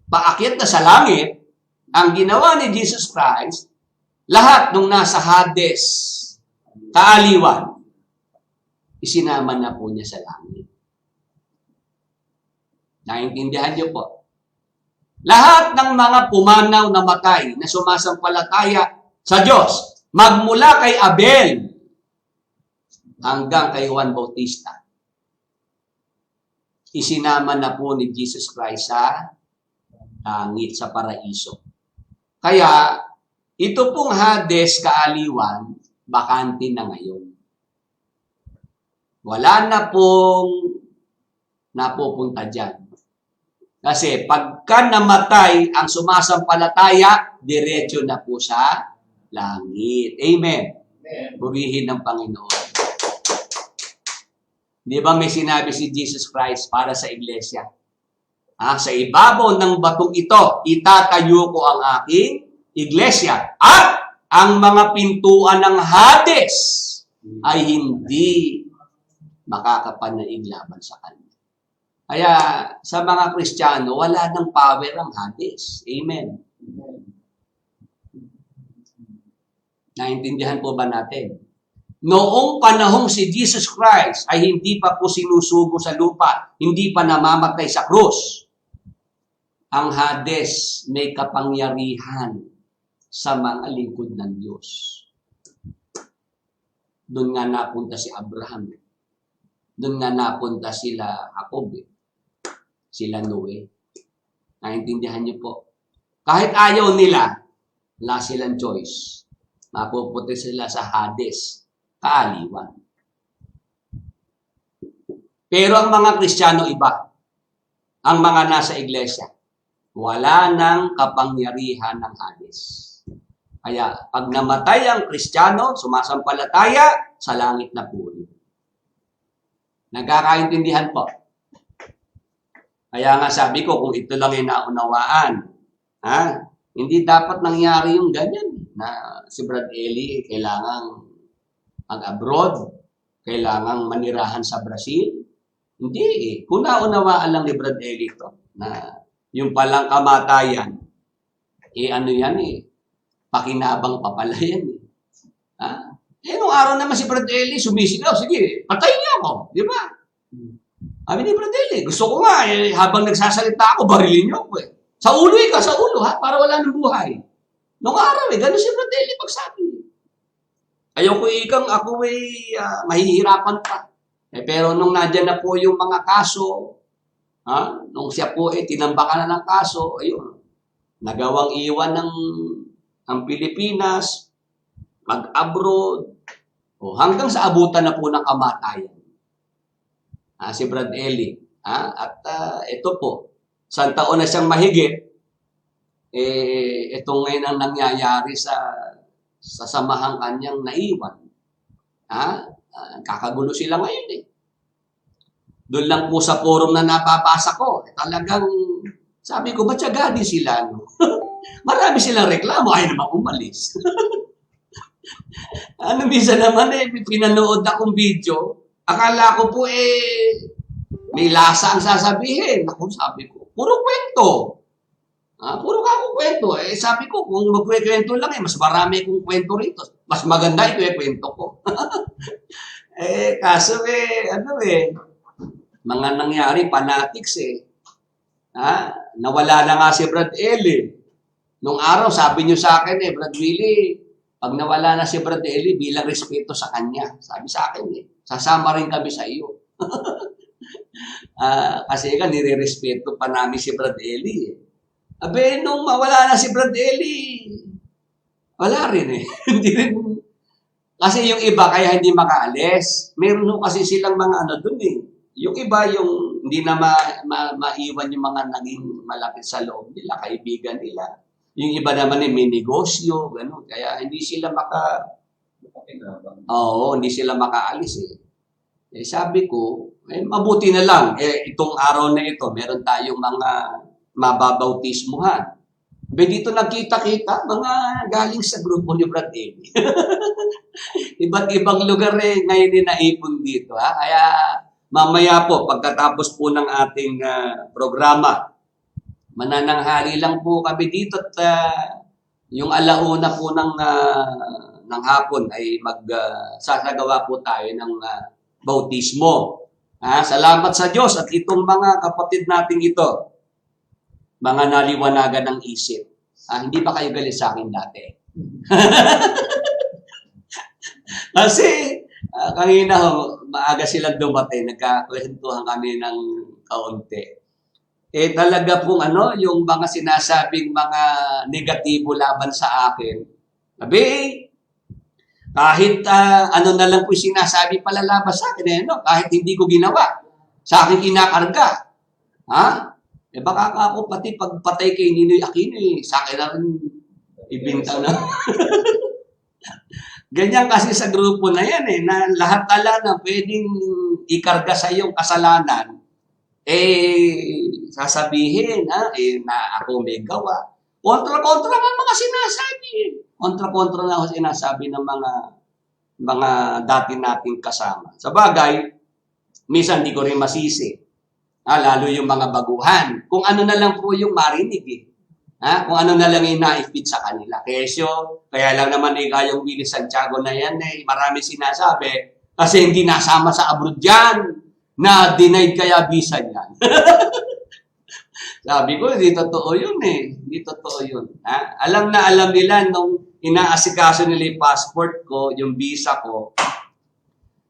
paakyat na sa langit, ang ginawa ni Jesus Christ, lahat nung nasa Hades, kaaliwan, isinama na po niya sa langit. Naintindihan niyo po? Lahat ng mga pumanaw na matay na sumasampalataya sa Diyos, magmula kay Abel hanggang kay Juan Bautista, isinama na po ni Jesus Christ sa langit, sa paraiso. Kaya, ito pong Hades, kaaliwan, bakante na ngayon. Wala na pong napupunta dyan. Kasi pagka namatay ang sumasampalataya, diretso na po sa langit. Amen. Purihin ng Panginoon. Di ba may sinabi si Jesus Christ para sa iglesia? Sa ibabaw ng batong ito, itatayo ko ang aking iglesia. At ang mga pintuan ng Hades ay hindi makakapanaig laban sa kanya. Kaya sa mga Kristiyano, wala ng power ang Hades. Amen. Naintindihan po ba natin? Noong panahong si Jesus Christ ay hindi pa po sinusugo sa lupa, hindi pa namamatay sa krus, ang Hades may kapangyarihan sa mga lingkod ng Diyos. Doon nga napunta si Abraham. Doon nga napunta sila Jacob, sila Noe. Naintindihan niyo po. Kahit ayaw nila, wala silang choice. Mapupunta sila sa Hades, kaaliwan. Pero ang mga Kristiyano iba. Ang mga nasa iglesia, wala nang kapangyarihan ng Hades. Kaya pag namatay ang Kristiyano, sumasampalataya, sa langit na po yun. Nagkakaintindihan po. Kaya nga sabi ko, kung ito lang yung naunawaan, hindi dapat nangyari yung ganyan. Na si Brad Eli kailangang mag-abroad, kailangang manirahan sa Brazil. Hindi eh. Kung naunawaan lang ni Brad Eli ito, na yung palang kamatayan, ano yan pakinabang pa pala yan nung araw naman si Brad Eli, sumisigaw, sige, patayin niyo ako. Di ba? Sabi ni Brad Eli, gusto ko nga, habang nagsasalita ako, barilin niyo ako eh. Sa ulo ka, sa ulo ha, para wala ng buhay. Nung araw ganun si Brad Eli pagsabi. Ayoko ikang ako mahihirapan pa. Pero nung nadyan na po yung mga kaso, nung siya po tinambakan na ng kaso, ayun, nagawang iwan ng Pilipinas, mag-abroad, hanggang sa abutan na po ng kamatayan. Si Brad Eli. At ito po, isang taon na siyang mahigit, ito ngayon ang nangyayari sa samahang kanyang naiwan. Kakagulo sila ngayon eh. Doon lang po sa forum na napapasa ko, talagang sabi ko, matyaga din sila. No? Marami silang reklamo, ay naman umalis. Minsan naman pinanood akong video, akala ko po may lasa ang sasabihin. Ako sabi ko, puro kwento. Puro kwento. Sabi ko, kung magkwento lang, mas marami kong kwento rito. Mas maganda ito kwento ko. Kaso mga nangyari, fanatics nawala na nga si Brad Eli. Nung araw, sabi niyo sa akin Brad Willie, pag nawala na si Brad Eli, bilang respeto sa kanya. Sabi sa akin sasama rin kami sa iyo. Kasi nire-respeto pa namin si Brad Eli nung mawala na si Brad Eli, wala rin hindi rin. Kasi yung iba kaya hindi makaalis. Meron kasi silang mga dun Yung iba yung hindi na maiwan yung mga naging malapit sa loob nila, kaibigan nila. Yung iba naman may negosyo, gano'n. Kaya hindi sila hindi sila makaalis sabi ko, mabuti na lang. Itong araw na ito, meron tayong mga mababautismuhan. Dito nagkita-kita, mga galing sa grupo ni Brad Eli. Iba't ibang lugar ngayon naipon dito. Kaya mamaya po, pagkatapos po ng ating programa, manananghali lang po kami dito at yung alauna po ng hapon ay magsasagawa po tayo ng bautismo. Salamat sa Diyos at itong mga kapatid nating ito, mga naliwanagan ng isip. Hindi ba kayo galit sa akin dati? Kasi kanina maaga silang dumating, nagkakwentuhan kami ng kaunti. Talaga pong yung mga sinasabing mga negatibo laban sa akin. Sabi, kahit na lang po sinasabi palalabas sa akin, kahit hindi ko ginawa, sa akin kinakarga. Baka ako pati pagpatay kay Ninoy Aquino, sa akin na rin ibinta na. Ganyan kasi sa grupo na yan na lahat na pwedeng ikarga sa iyong kasalanan, sasabihin na ako may gawa. Kontra-kontra ng mga sinasabi. Kontra-kontra na ako sinasabi ng mga dati nating kasama. Sa bagay, minsan di ko rin masisi. Lalo yung mga baguhan. Kung ano na lang po yung marinig kung ano na lang yung na-fit sa kanila. Kaya lang naman yung Willie Santiago na yan marami sinasabi kasi hindi nasama sa abroad yan na denied kaya visa niyan. Sabi ko, hindi totoo yun Hindi totoo yun. Alam na alam nila nung inaasikaso nila yung passport ko, yung visa ko,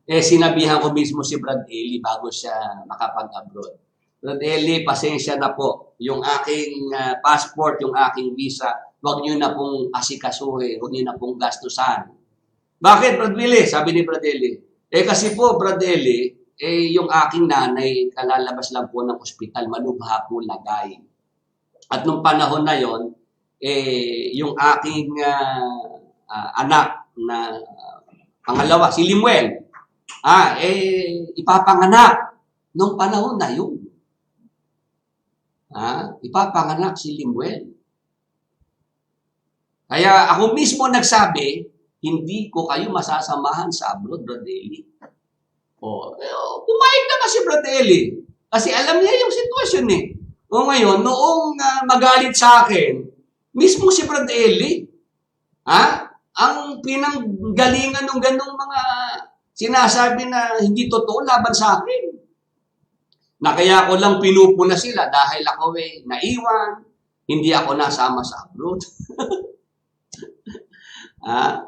sinabihan ko mismo si Brad Eli bago siya makapag-abroad. Brad Eli, pasensya na po. Yung aking passport, yung aking visa, huwag nyo na pong asikasuhin, huwag nyo na pong gastusan. Bakit, Brad Willie? Sabi ni Brad Eli. Kasi po, Brad Eli, yung aking nanay, kalalabas lang po ng ospital, malubha po lagay. At nung panahon na yon, yung aking anak na pangalawa, si Limuel, ipapanganak nung panahon na yun. Ipapanganak si Limuel. Kaya ako mismo nagsabi, hindi ko kayo masasamahan sa abroad, Brad Eli. Pumayag naman si Brad Eli. Kasi alam niya yung sitwasyon ngayon, noong magalit sa akin, mismo si Brad Eli, ang pinanggalingan ng ganong mga sinasabi na hindi totoo laban sa akin. Na kaya ko lang pinupuna sila dahil ako naiwan, hindi ako nasama sa abroad.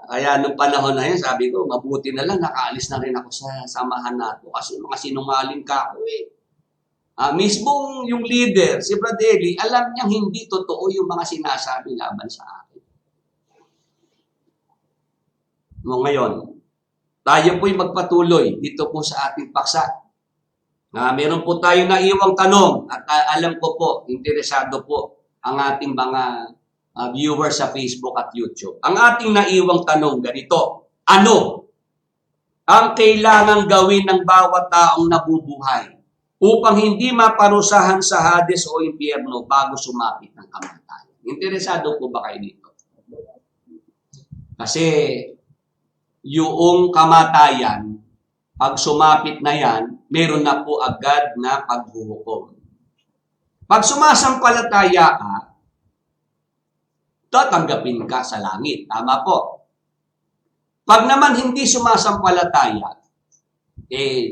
Kaya nung panahon na yun, sabi ko, mabuti na lang, nakaalis na rin ako sa samahan nato kasi mga sinungaling ka ako mismong yung leader, si Brad Eli, alam niyang hindi totoo yung mga sinasabi laban sa akin. Ngayon, tayo po'y magpatuloy dito po sa ating paksa. Meron po tayong naiwang tanong at alam ko po, interesado po ang ating mga viewers sa Facebook at YouTube. Ang ating naiwang tanong ganito, ano ang kailangang gawin ng bawat taong nabubuhay upang hindi maparusahan sa Hades o impyerno bago sumapit ng kamatayan? Interesado po ba kayo dito? Kasi yung kamatayan, pag sumapit na yan, meron na po agad na paghuhukom. Pag sumasampalataya ka, tatanggapin ka sa langit. Tama po. Pag naman hindi sumasampalataya,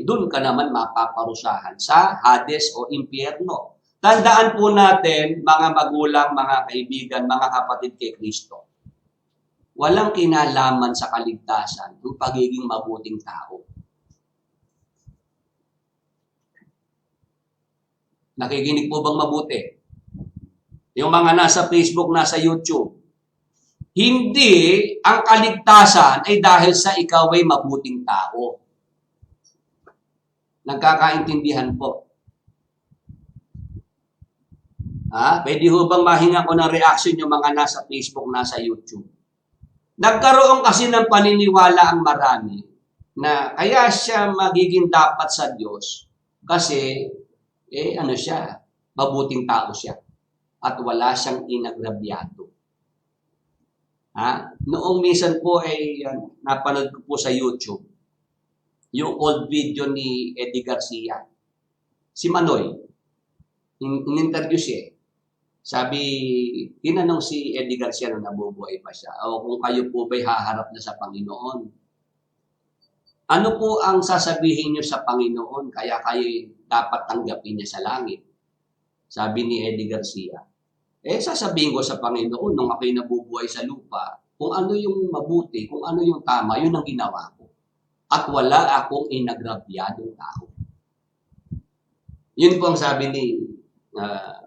dun ka naman mapaparusahan sa Hades o impyerno. Tandaan po natin, mga magulang, mga kaibigan, mga kapatid kay Kristo, walang kinalaman sa kaligtasan yung pagiging mabuting tao. Nakikinig po bang mabuti? Yung mga nasa Facebook, nasa YouTube, hindi ang kaligtasan ay dahil sa ikaw ay mabuting tao. Nagkakaintindihan po. Pwede ho bang mahinga ko ng reaction yung mga nasa Facebook, nasa YouTube? Nagkaroon kasi ng paniniwala ang marami na kaya siya magiging dapat sa Diyos kasi siya, mabuting tao siya at wala siyang inagrabyado. Noong minsan po napanood ko po sa YouTube yung old video ni Eddie Garcia. Si Manoy, in-interview siya. Sabi, tinanong si Eddie Garcia na nabubuhay pa siya, kung kayo po ba'y haharap na sa Panginoon? Ano po ang sasabihin niyo sa Panginoon kaya kayo dapat tanggapin niya sa langit? Sabi ni Eddie Garcia. Sasabihin ko sa Panginoon nung ako'y nabubuhay sa lupa, kung ano yung mabuti, kung ano yung tama, yun ang ginawa ko. At wala akong inagrabyadong tao. Yun po ang sabi ni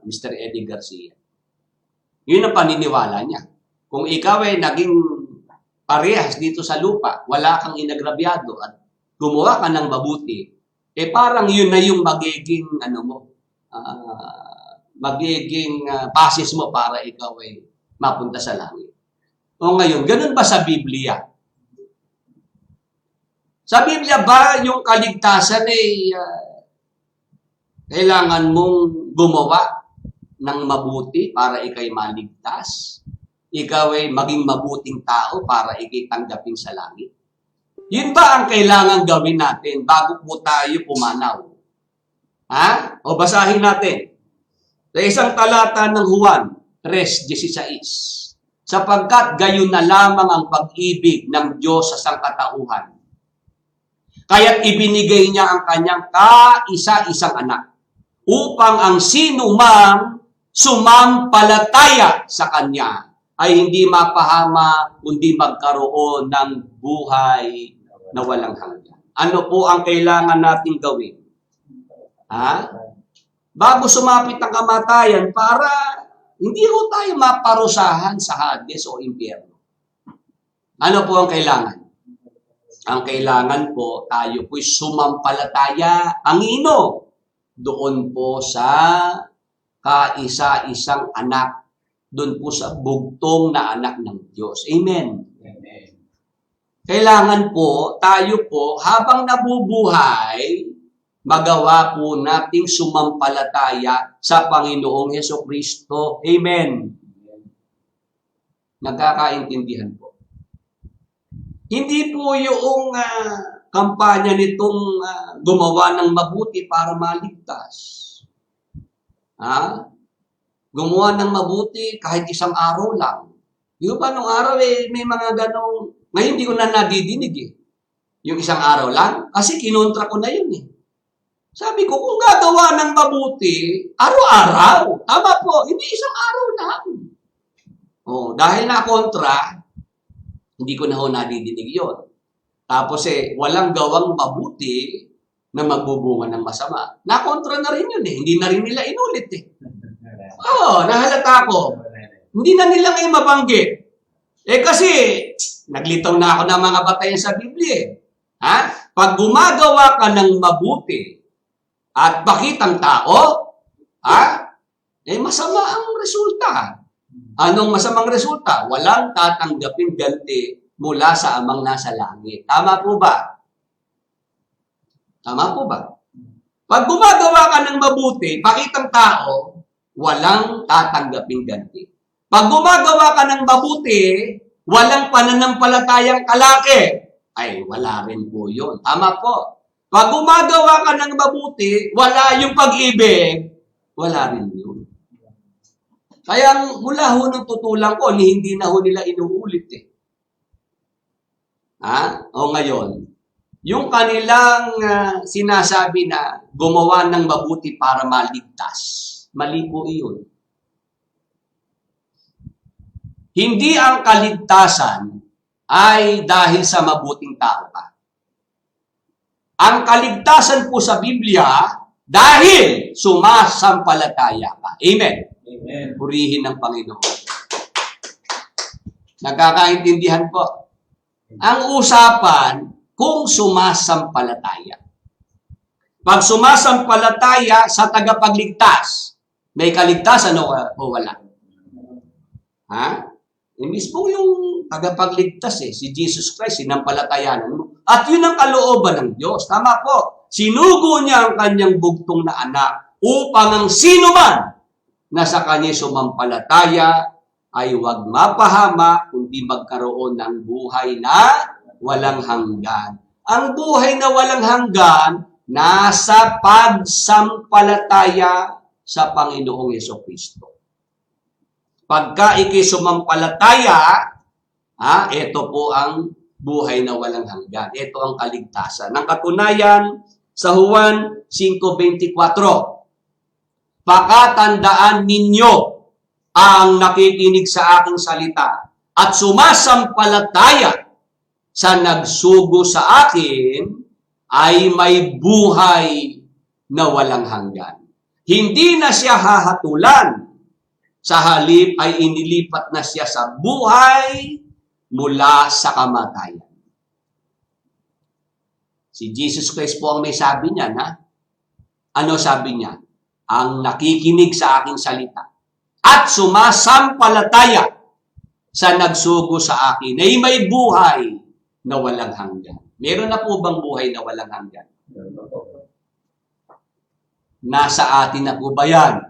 Mr. Eddie Garcia. Yun ang paniniwala niya. Kung ikaw ay naging parehas dito sa lupa, wala kang inagrabyado at gumawa ka ng mabuti, parang yun na yung magiging basis mo para ikaw ay mapunta sa langit. O ngayon, ganun ba sa Biblia? Sa Biblia ba yung kaligtasan kailangan mong gumawa ng mabuti para ikay maligtas? Ikaw ay maging mabuting tao para ikay tanggapin sa langit? Yun ba ang kailangan gawin natin bago po tayo pumanaw? O basahin natin. Sa isang talata ng Juan 3:16. Sapagkat gayon na lamang ang pag-ibig ng Diyos sa sangkatauhan. Kaya't ibinigay niya ang kanyang kaisa-isang anak upang ang sino mang sumampalataya sa kanya ay hindi mapahama kundi magkaroon ng buhay na walang hanggan. Ano po ang kailangan nating gawin? Bago sumapit ang kamatayan para hindi ho tayo maparusahan sa Hades o impyerno. Ano po ang kailangan? Ang kailangan po, tayo po'y sumampalataya, Panginoon, doon po sa kaisa-isang anak, doon po sa bugtong na anak ng Diyos. Amen. Amen. Kailangan po, tayo po, habang nabubuhay, magawa po nating sumampalataya sa Panginoong Hesukristo. Amen. Nagkakaintindihan po. Hindi po yung kampanya nitong gumawa ng mabuti para maligtas. Gumawa ng mabuti kahit isang araw lang. Yung pa nung araw may mga ganong, ngayon hindi ko na nadidinig Yung isang araw lang, kasi kinontra ko na yun Sabi ko, kung gagawa ng mabuti, araw-araw. Tama po, hindi isang araw lang. Oh, dahil na kontra, hindi ko na ho nadidinig yun. Tapos walang gawang mabuti na magbubunga ng masama. Nakontra na rin yun Hindi na rin nila inulit Oo, nahalata ko. Hindi na nila ngayon mabanggit. Kasi, naglitaw na ako ng mga batayan sa Biblia Ha? Pag gumagawa ka ng mabuti at bakitang tao, masama ang resulta. Anong masamang resulta? Walang tatanggapin ganti mula sa amang nasa langit. Tama po ba? Tama po ba? Pag gumagawa ka ng mabuti, bakitang tao, walang tatanggapin ganti. Pag gumagawa ka ng mabuti, walang pananampalatayang kalaki, wala rin po yun. Tama po. Pag gumagawa ka ng mabuti, wala yung pag-ibig, wala rin yun. Kaya mula ho ng tutulang ko, hindi na ho nila inuulit O ngayon, yung kanilang sinasabi na gumawa ng mabuti para maligtas, mali po iyon. Hindi ang kaligtasan ay dahil sa mabuting tao ka. Ang kaligtasan po sa Biblia, dahil sumasampalataya ka. Amen. Amen. Purihin ng Panginoon. Nagkakaintindihan po. Ang usapan, kung sumasampalataya. Pag sumasampalataya sa tagapagligtas, may kaligtasan o wala? Mismo yung tagapagligtas si Jesus Christ, sinampalatayanan mo. At yun ang kalooban ng Diyos. Tama po. Sinugo niya ang kanyang bugtong na anak upang ang sino man na sa kanya sumampalataya ay huwag mapahama kundi magkaroon ng buhay na walang hanggan. Ang buhay na walang hanggan nasa pagsampalataya sa Panginoong Jesucristo. Pagka ikisumampalataya, ito po ang buhay na walang hanggan. Ito ang kaligtasan. Ng katunayan, sa Juan 5:24, pakatandaan ninyo ang nakikinig sa aking salita at sumasampalataya sa nagsugo sa akin ay may buhay na walang hanggan. Hindi na siya hahatulan. Sa halip ay inilipat na siya sa buhay mula sa kamatayan. Si Jesus Christ po ang may sabi niya ano sabi niya? Ang nakikinig sa aking salita at sumasampalataya sa nagsugo sa akin ay may buhay na walang hanggan. Meron na po bang buhay na walang hanggan? Nasa atin na po ba yan?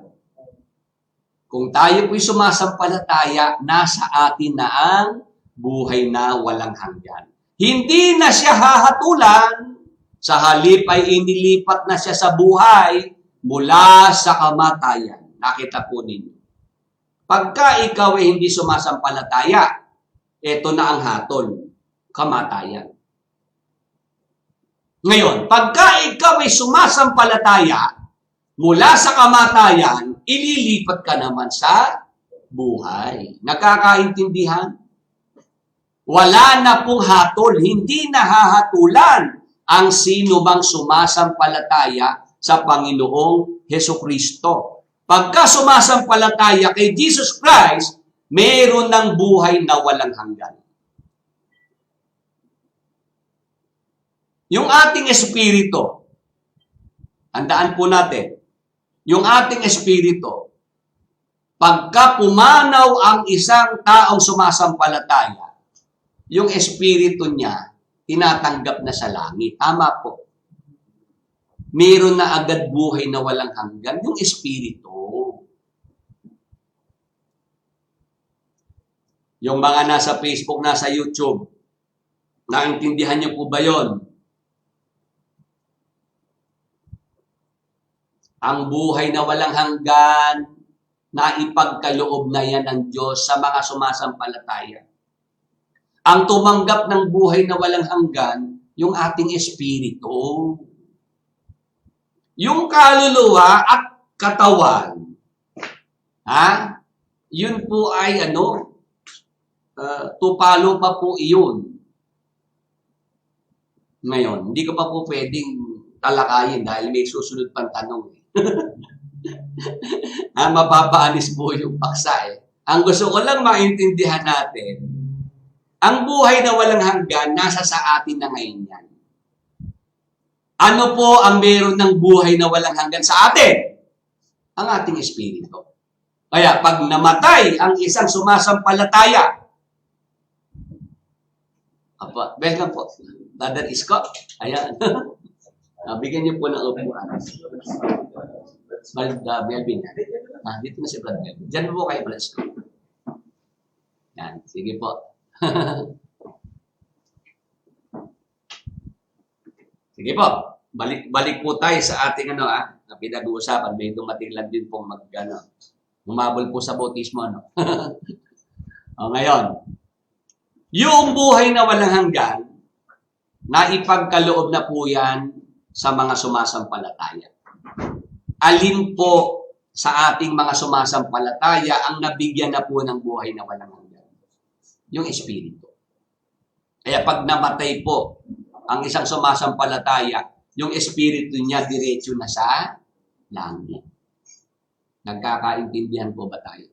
Kung tayo po'y sumasampalataya, nasa atin na ang buhay na walang hanggan. Hindi na siya hahatulan, sa halip ay inilipat na siya sa buhay mula sa kamatayan. Nakita po ninyo. Pagka ikaw ay hindi sumasampalataya, ito na ang hatol, kamatayan. Ngayon, pagka ikaw ay sumasampalataya, mula sa kamatayan, ililipat ka naman sa buhay. Nakakaintindihan? Wala na pong hatol, hindi nahahatulan ang sino bang sumasampalataya sa Panginoong Hesukristo. Pagka sumasampalataya kay Jesus Christ, meron ng buhay na walang hanggan. Yung ating espiritu, handaan po natin, yung ating espiritu, pagka pumanaw ang isang taong sumasampalataya, yung espiritu niya, tinatanggap na sa langit. Tama po. Meron na agad buhay na walang hanggan, yung espiritu. Yung mga nasa Facebook, nasa YouTube, naintindihan niyo po ba yon? Ang buhay na walang hanggan, na ipagkaloob na yan ng Diyos sa mga sumasampalataya. Ang tumanggap ng buhay na walang hanggan, yung ating espiritu. Yung kaluluwa at katawan, yun po ay tupalo pa po iyon. Ngayon, hindi ko pa po pwedeng talakayin dahil may susunod pang tanong. Mapapaanis po yung paksa eh. Ang gusto ko lang maintindihan natin, ang buhay na walang hanggan, nasa sa atin na ngayon yan. Ano po ang meron ng buhay na walang hanggan sa atin? Ang ating espiritu. Kaya pag namatay ang isang sumasampalataya, best lang po. Brother Isko, ayan. Bigyan niyo po ng upuan. Melvin. Dito na si Brother Melvin. Diyan po kayo, Brother Isko. Yan, sige po. Sige po. Balik po tayo sa ating pinag-uusapan. May dumating lang din pong umabol po sa bautismo. Ngayon, yung buhay na walang hanggan, naipagkaloob na po yan sa mga sumasampalataya. Alin po sa ating mga sumasampalataya ang nabigyan na po ng buhay na walang hanggan? Yung Espiritu. Kaya pag namatay po ang isang sumasampalataya, yung Espiritu niya diretso na sa langit. Nagkakaintindihan po ba tayo?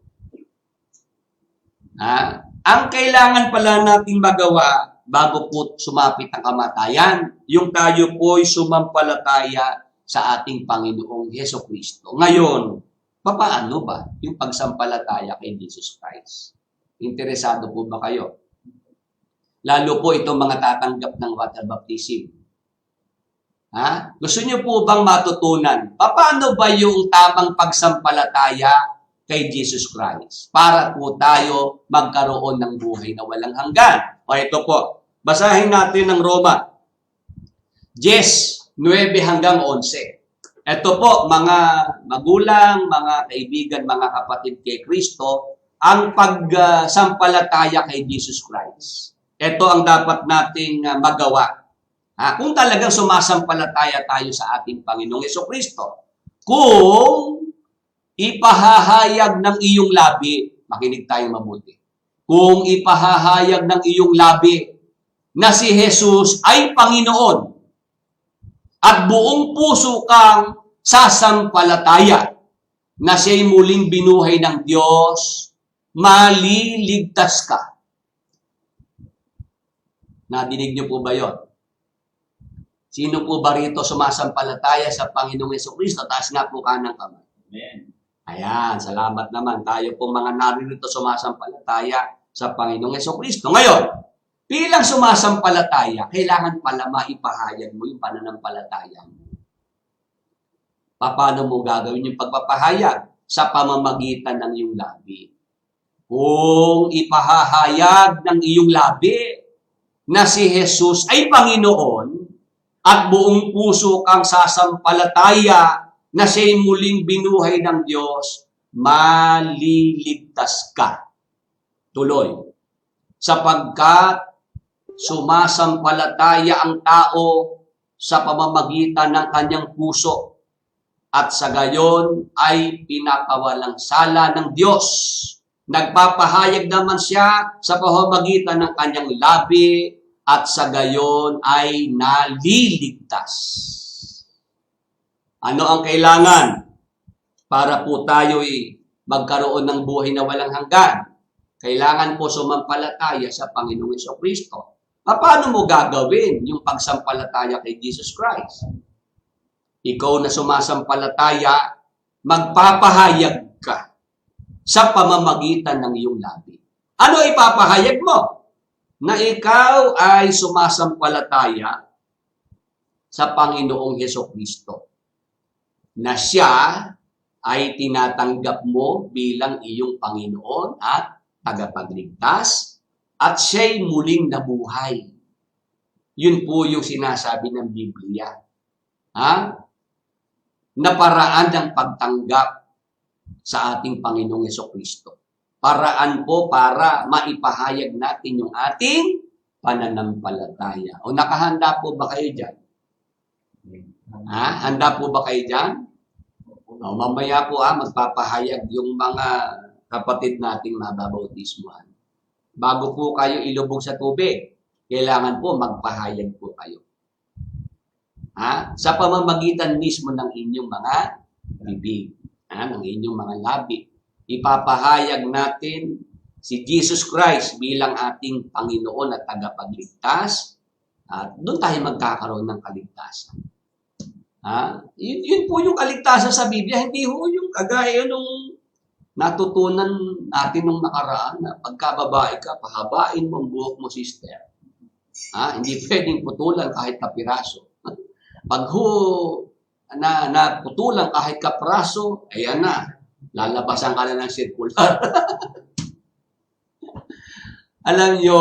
Ang kailangan pala nating magawa bago po sumapit ang kamatayan, yung tayo po'y sumampalataya sa ating Panginoong Hesukristo. Ngayon, paano ba yung pagsampalataya kay Jesus Christ? Interesado po ba kayo? Lalo po itong mga tatanggap ng water baptism. Gusto niyo po bang matutunan? Paano ba yung tamang pagsampalataya kay Jesus Christ? Para po tayo magkaroon ng buhay na walang hanggan. O ito po, basahin natin ng Roma 10:9 hanggang 11. Ito po, mga magulang, mga kaibigan, mga kapatid kay Kristo, ang pagsampalataya kay Jesus Christ. Ito ang dapat nating magawa. Kung talagang sumasampalataya tayo sa ating Panginoong Hesukristo, kung ipahahayag ng iyong labi, makinig tayo mabuti, kung ipahahayag ng iyong labi na si Jesus ay Panginoon at buong puso kang sasampalataya na siya'y muling binuhay ng Diyos, maliligtas ka. Nadinig niyo po ba yon? Sino po ba rito sumasampalataya sa Panginoong Hesukristo? Taas nga po kanang kamay. Amen. Ayan, salamat naman. Tayo po mga naririto sumasampalataya sa Panginoong Hesukristo. Ngayon, bilang sumasampalataya, kailangan pala maipahayag mo yung pananampalataya mo. Paano mo gagawin yung pagpapahayag? Sa pamamagitan ng iyong labi. Kung ipahahayag ng iyong labi na si Jesus ay Panginoon at buong puso kang sasampalataya na siya'y muling binuhay ng Diyos, maliligtas ka. Tuloy. Sapagkat sumasampalataya ang tao sa pamamagitan ng kanyang puso at sa gayon ay pinapawalang sala ng Diyos. Nagpapahayag naman siya sa pamamagitan ng kanyang labi at sa gayon ay naliligtas. Ano ang kailangan para po tayo'y magkaroon ng buhay na walang hanggan? Kailangan po sumampalataya sa Panginoong Hesukristo. Paano mo gagawin yung pagsampalataya kay Jesus Christ? Ikaw na sumasampalataya, magpapahayag ka sa pamamagitan ng iyong labi. Ano ipapahayag mo? Na ikaw ay sumasampalataya sa Panginoong Hesukristo. Na siya ay tinatanggap mo bilang iyong Panginoon at tagapagligtas at siya'y muling nabuhay. Yun po yung sinasabi ng Biblia. Na paraan ng pagtanggap sa ating Panginoong Hesukristo. Paraan po para maipahayag natin yung ating pananampalataya. O nakahanda po ba kayo dyan? Handa po ba kayo dyan? No, mamaya po magpapahayag yung mga kapatid nating mababautismuhan. Bago po kayo ilubog sa tubig, kailangan po magpahayag po kayo. Sa pamamagitan mismo ng inyong mga bibig, ng inyong mga labi. Ipapahayag natin si Jesus Christ bilang ating Panginoon at tagapagligtas. At doon tayo magkakaroon ng kaligtasan. Yun po yung kaligtasan sa Biblia. Hindi ho yung kagaya nung natutunan natin nung nakaraan na pagkababae ka, pahabain mo ang buhok mo, sister. Hindi pwedeng putulan kahit kapiraso. Pag putulan kahit kapraso, ayan na, lalabasan ka na ng circular. Alam nyo,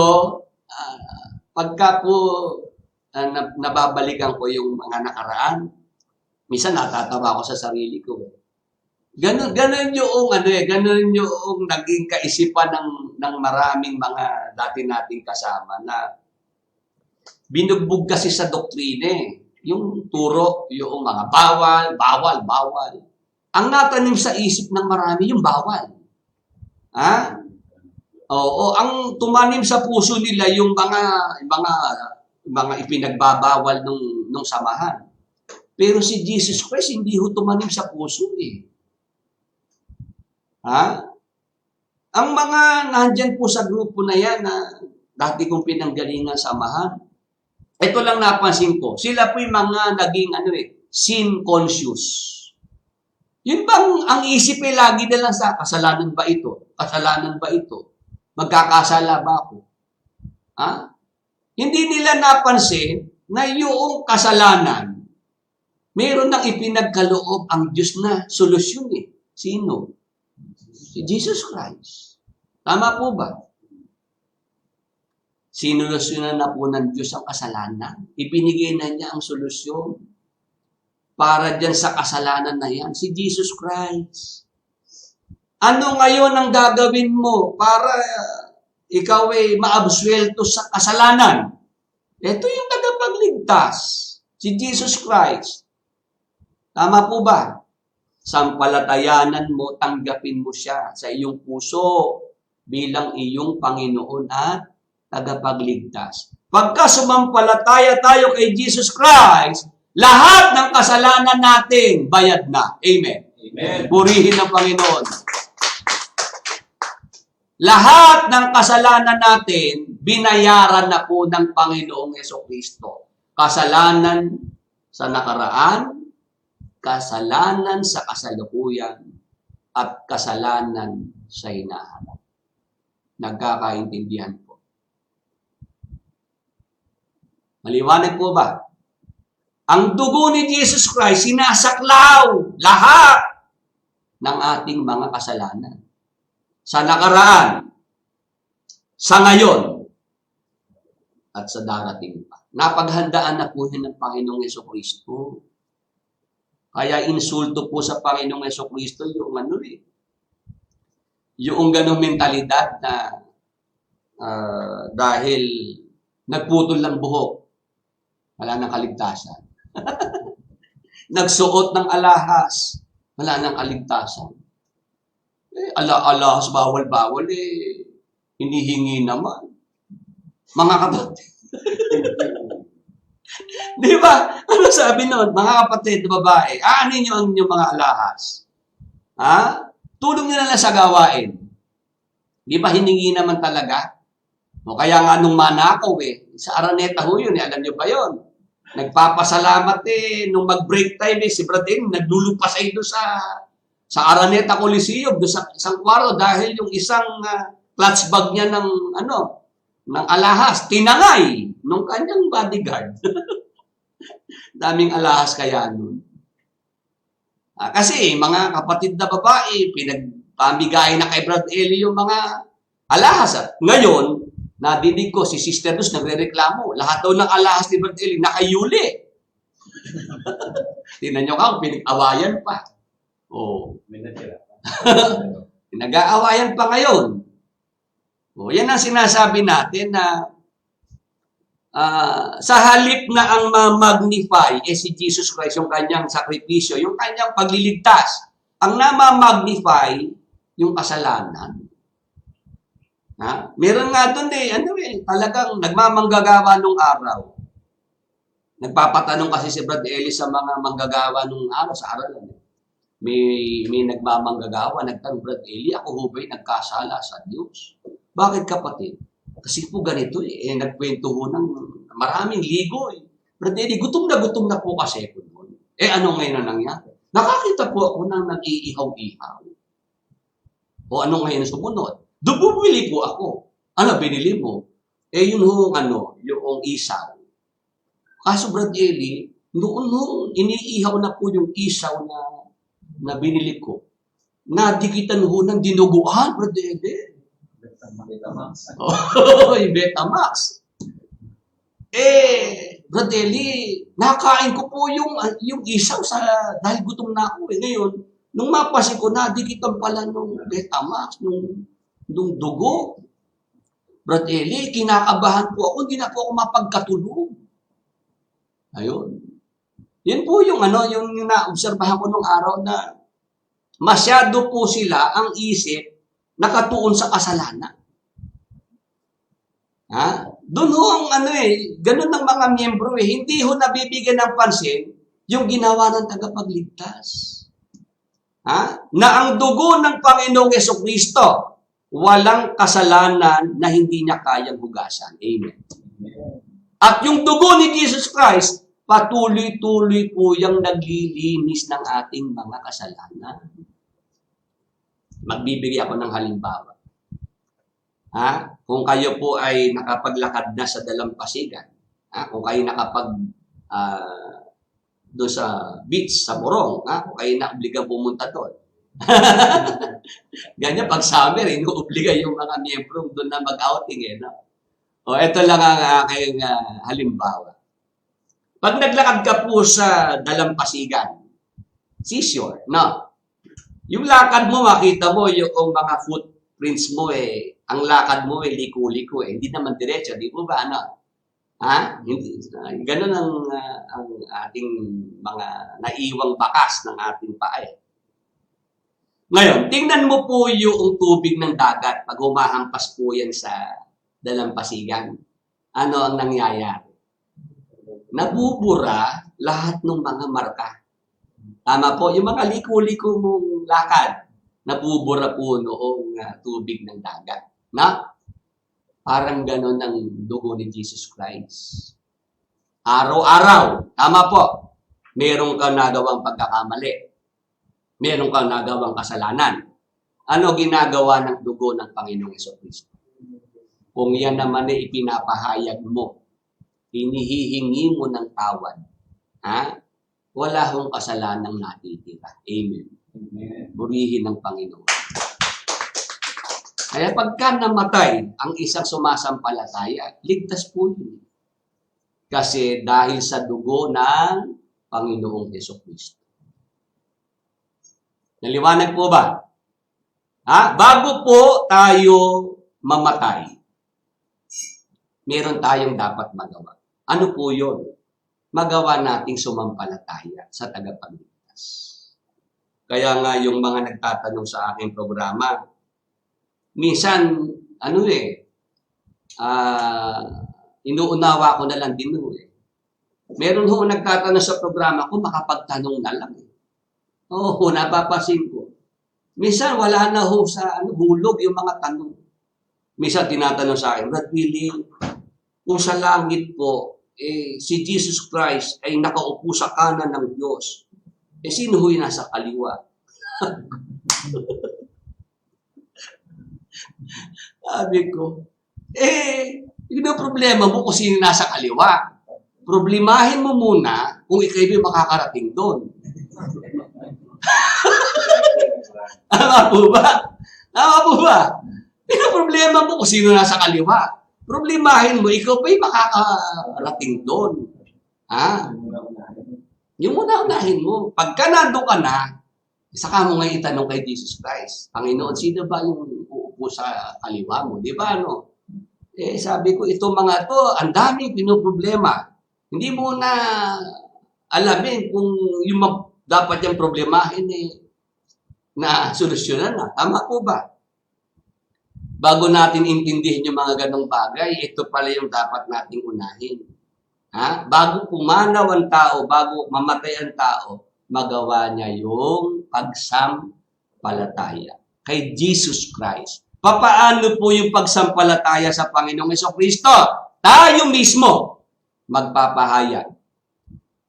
pagka po nababalikan ko yung mga nakaraan, minsan natatawa ako sa sarili ko. Ganun yung naging kaisipan ng maraming mga dati nating kasama na binugbog kasi sa doktrine. Yung turo, yung mga bawal. Ang natanim sa isip ng marami, yung bawal. Oo, ang tumanim sa puso nila yung mga ipinagbabawal nung samahan. Pero si Jesus Christ, hindi ho tumanim sa puso eh. Ang mga nandyan po sa grupo na yan na dati kong pinanggalingan samahan, ito lang napansin ko, sila po yung mga naging sin conscious. Yun bang ang isip ay lagi na lang sa kasalanan ba ito? Kasalanan ba ito? Magkakasala ba ako? Hindi nila napansin na yung kasalanan, meron nang ipinagkaloob ang Diyos na solusyon eh. Sino? Si Jesus Christ. Tama po ba? Sinolusyonan na po ng Diyos ang kasalanan. Ibinigay na niya ang solusyon para dyan sa kasalanan na yan. Si Jesus Christ. Ano ngayon ang gagawin mo para ikaw ay maabsuelto sa kasalanan? Ito yung tagapagligtas. Si Jesus Christ. Tama po ba? Sampalatayanan mo, tanggapin mo siya sa iyong puso bilang iyong Panginoon at tagapagligtas. Pagka sumampalataya tayo kay Jesus Christ, lahat ng kasalanan natin bayad na. Amen. Amen. Purihin ng Panginoon. Lahat ng kasalanan natin, binayaran na po ng Panginoong Jesucristo. Kasalanan sa nakaraan, kasalanan sa kasalukuyan, at kasalanan sa hinaharap. Nagkakaintindihan po. Maliwanag po ba? Ang dugo ni Jesus Christ, sinasaklaw lahat ng ating mga kasalanan. Sa nakaraan, sa ngayon, at sa darating pa. Napaghandaan na po yun ng Panginoong Jesucristo. Kaya insulto po sa Panginoong Jesucristo yung yung ganong mentalidad na dahil nagputol ng buhok, wala nang kaligtasan. Nagsuot ng alahas, wala nang kaligtasan. Alahas bawal-bawal hinihingi naman. Mga kapatid. Di ba? Ano sabi nun? Mga kapatid, babae, aanin nyo ang inyong mga alahas. Tulong nyo na lang sa gawain. Di ba hiningi naman talaga? O kaya nga nung manakaw sa Araneta ho yun, alam nyo ba yun? Nagpapasalamat nung mag-break time si Bradin, naglulupasay doon sa Araneta Coliseum, doon sa isang kwarto dahil yung isang clutch bag niya ng alahas, tinangay nung kanyang bodyguard. Daming alahas kaya nun. Kasi mga kapatid na babae, pinagpamigay na kay Brad Eli yung mga alahas. Ngayon, nadinig ko si Sister Luz nagre-reklamo. Lahat daw ng alahas ni Brad Eli nakayuli. Tingnan nyo ka, pinag-awayan pa. Pinag-aawayan pa ngayon. Yan ang sinasabi natin na Sa halip na ang ma-magnify, si Jesus Christ, yung kanyang sakripisyo, yung kanyang pagliligtas, ang nama-magnify, yung kasalanan. Meron nga doon talagang nagmamanggagawa nung araw. Nagpapatanong kasi si Brad Eli sa mga manggagawa nung araw, sa aralan. May nagmamanggagawa, nagtanong, Brad Eli, ako ho ba'y nagkasala sa Diyos? Bakit kapatid? Kasi po ganito nagkwento ho ng maraming ligo Brad Eli, gutom na po kasi po noon. Ano ngayon na nangyari? Nakakita po ako ng nag-iihaw-ihaw. O ano ngayon na sumunod? Bumili po ako. Ano binili mo? Yun ho, yung isaw. Kaso Brad Eli, noon iniihaw na po yung isaw na binili ko. Nadikitan ho ng dinuguan, Brad Eli. Betamax. Betamax. Brad Eli, nakain ko po yung isaw dahil gutom na ako Ngayon, nung mapasin ko, nadikitan pala nung Betamax, nung dugo. Brad Eli, kinakabahan po ako, hindi na po ako mapagkatulog. Ayun. Yan po yung na-obserbahan ko nung araw na masyado po sila ang isip nakatuon sa kasalanan. Doon ho ang ganun ng mga miyembro hindi ho nabibigyan ng pansin yung ginawa ng tagapagligtas. Na ang dugo ng Panginoong Jesucristo, walang kasalanan na hindi niya kayang hugasan. Amen. At yung dugo ni Jesus Christ, patuloy-tuloy po yung naglilinis ng ating mga kasalanan. Magbibigay ako ng halimbawa. Kung kayo po ay nakapaglakad na sa dalampasigan, kung kayo doon sa beach, sa Morong, kung kayo na-obligang pumunta doon. Ganyan, pag summer, inuobliga yung mga miyembro doon na mag-outing. Ito lang ang aking halimbawa. Pag naglakad ka po sa dalampasigan, seashore, yung lakad mo, makita mo yung mga footprints mo ang lakad mo liko-liko hindi naman diretso, di mo ba Hindi, ganun ang ating mga naiwang bakas ng ating paa Ngayon, tingnan mo po yung tubig ng dagat pag humahampas po yan sa dalampasigan. Ano ang nangyayari? Nabubura lahat ng mga marka. Tama po, yung mga liko-liko mong lakad, nabubura po noong tubig ng dagat. Parang gano'n ang dugo ni Jesus Christ. Araw-araw, tama po, meron kang nagawang pagkakamali. Meron kang nagawang kasalanan. Ano ginagawa ng dugo ng Panginoong Jesucristo? Kung yan naman ay ipinapahayag mo, hinihihingi mo ng tawad, wala hong kasalanang natitira. Amen. Purihin ng Panginoon. Kaya pagka namatay ang isang sumasampalataya, ligtas po yun. Kasi dahil sa dugo ng Panginoong Jesucristo. Naliwanag po ba? Bago po tayo mamatay, meron tayong dapat magawa. Ano po yun? Magawa nating sumampalataya sa tagapagligtas. Kaya nga yung mga nagtatanong sa aking programa, minsan, inuunawa ko na lang din Meron ho nagtatanong sa programa ko, makapagtanong na lang. Oo, napapasin ko. Minsan, wala na ho sa hulog yung mga tanong. Minsan, tinatanong sa akin, Brad Willie, kung sa langit po, si Jesus Christ ay nakaupo sa kanan ng Diyos. Sino ho yung nasa kaliwa? Sabi ko, yung problema mo kung sino nasa kaliwa. Problemahin mo muna kung ikaw'y makakarating doon. Tama po ba? Tama po ba? Yung problema mo kung sino nasa kaliwa. Problemahin mo, ikaw pa'y makakarating doon. Yung muna-unahin mo. Pagka nandun ka na, saka mo ngayon itanong kay Jesus Christ, Panginoon, sino ba yung uupo sa kaliwa mo? Di ba, Sabi ko, ito mga to, ang dami pinoproblema. Hindi mo na alamin kung yung dapat yung problemahin na solusyonan na. Tama po ba? Bago natin intindihin yung mga ganong bagay, ito pala yung dapat nating unahin. Bago pumanaw ang tao, bago mamatay ang tao, magawa niya yung pagsampalataya kay Jesus Christ. Papaano po yung pagsampalataya sa Panginoong Jesucristo? Tayo mismo magpapahayag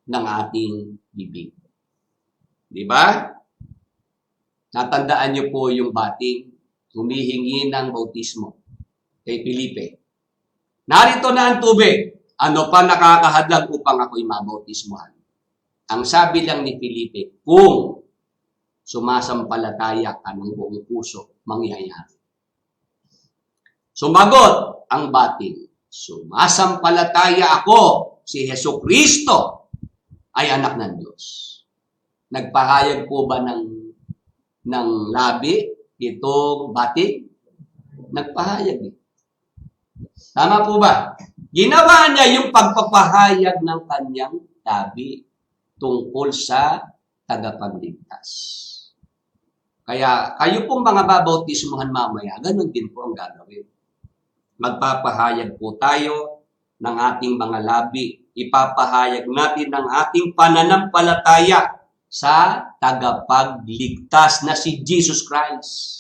ng ating bibig. Di ba? Natandaan niyo po yung bating humihingi ng bautismo kay Felipe. Narito na ang tubig. Ano pa nakakahadlang upang ako'y mabautismohan? Ang sabi lang ni Felipe, kung sumasampalataya ka ng buong puso, mangyayari. Sumagot ang bating, sumasampalataya ako, si Jesucristo ay anak ng Diyos. Nagpahayag po ba ng labi itong bating? Nagpahayag. Tama po ba? Ginawa niya yung pagpapahayag ng kanyang labi tungkol sa tagapagligtas. Kaya kayo pong mga babautismuhan mamaya, ganun din po ang gagawin. Magpapahayag po tayo ng ating mga labi. Ipapahayag natin ang ating pananampalataya sa tagapagligtas na si Jesus Christ.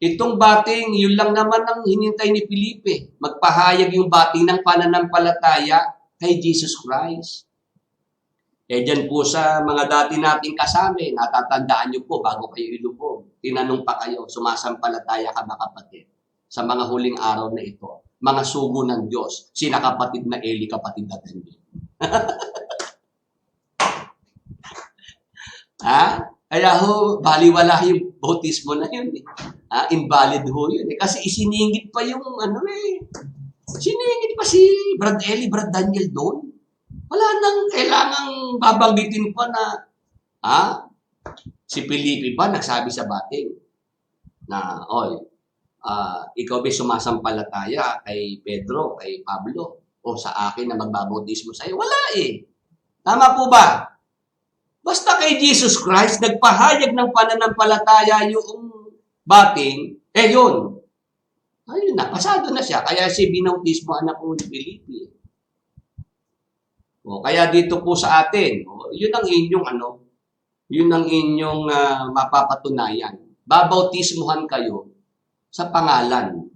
Itong bating, yun lang naman ang hinintay ni Felipe. Magpahayag yung bating ng pananampalataya kay Jesus Christ. Diyan po sa mga dati nating kasama, natatandaan nyo po bago kayo ilubog. Tinanong pa kayo, sumasampalataya ka ba kapatid? Sa mga huling araw na ito, mga sugo ng Diyos, sina kapatid na Eli, kapatid na Daniel. Kaya baliwala yung bautismo na yun. Invalid ho yun. Kasi isiningit pa yung siningit pa si Brad Eli, Brad Daniel doon. Wala nang kailangang babanggitin pa na si Felipe pa nagsabi sa bating na, ikaw ba sumasampalataya kay Pedro, kay Pablo, o sa akin na magbabautismo sa'yo? Wala Tama po ba? Basta kay Jesus Christ, nagpahayag ng pananampalataya yung bating, yun. Ayun na, pasado na siya. Kaya si binautismo anak ko ni Felipe. Kaya dito po sa atin, yun ang inyong mapapatunayan. Babautismuhan kayo sa pangalan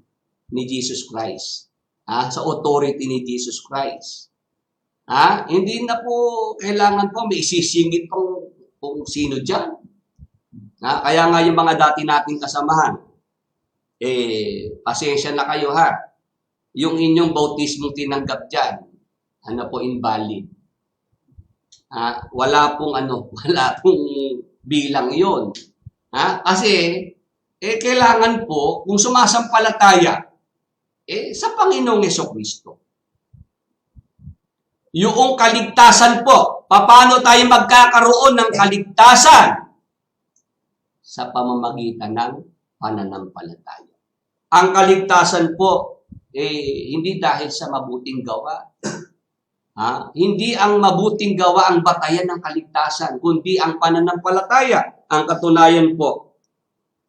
ni Jesus Christ. Sa authority ni Jesus Christ. Hindi na po kailangan po may isisingit kung sino dyan. Kaya nga yung mga dati nating kasamahan, pasensya na kayo Yung inyong bautismo tinanggap dyan, invalid. Wala pong bilang yon. Kasi, kailangan po, kung sumasampalataya, sa Panginoong Jesucristo. Yung kaligtasan po, paano tayo magkakaroon ng kaligtasan? Sa pamamagitan ng pananampalataya. Ang kaligtasan po, hindi dahil sa mabuting gawa. Hindi ang mabuting gawa ang batayan ng kaligtasan, kundi ang pananampalataya. Ang katunayan po,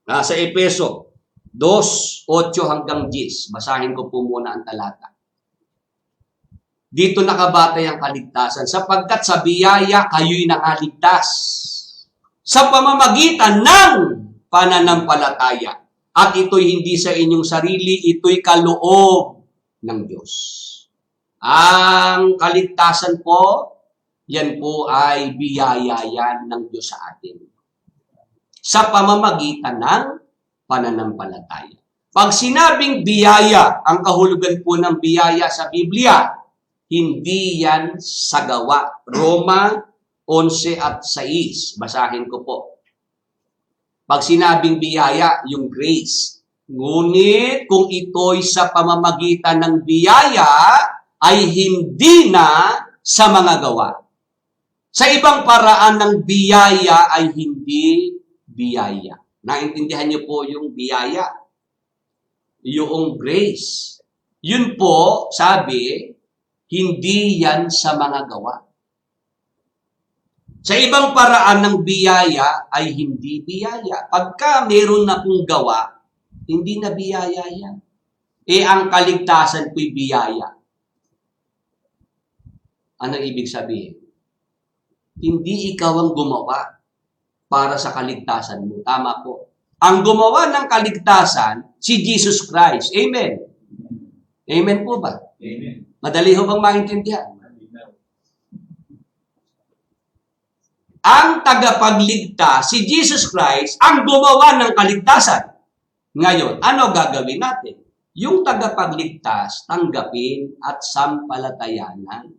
sa Efeso 2:8 hanggang 10. Basahin ko po muna ang talata. Dito nakabatay ang kaligtasan, sapagkat sa biyaya kayo'y nakaligtas sa pamamagitan ng pananampalataya. At ito'y hindi sa inyong sarili, ito'y kaloob ng Diyos. Ang kaligtasan po, yan po ay biyaya yan ng Diyos sa atin. Sa pamamagitan ng pananampalataya. Pag sinabing biyaya, ang kahulugan po ng biyaya sa Biblia, hindi yan sa gawa. Roma 11:6. Basahin ko po. Pag sinabing biyaya, yung grace. Ngunit kung ito'y sa pamamagitan ng biyaya, ay hindi na sa mga gawa. Sa ibang paraan ng biyaya ay hindi biyaya. Naintindihan niyo po yung biyaya? yung grace. Yun po, sabi, hindi yan sa mga gawa. Sa ibang paraan ng biyaya ay hindi biyaya. Pagka meron na kong gawa, hindi na biyaya yan. Ang kaligtasan ko'y biyaya. Ano ibig sabihin? Hindi ikaw ang gumawa para sa kaligtasan mo. Tama po. Ang gumawa ng kaligtasan, si Jesus Christ. Amen. Amen po ba? Amen. Madali ho bang maintindihan? Ang tagapagligtas, si Jesus Christ, ang gumawa ng kaligtasan. Ngayon, ano gagawin natin? Yung tagapagligtas, tanggapin at sampalatayanan.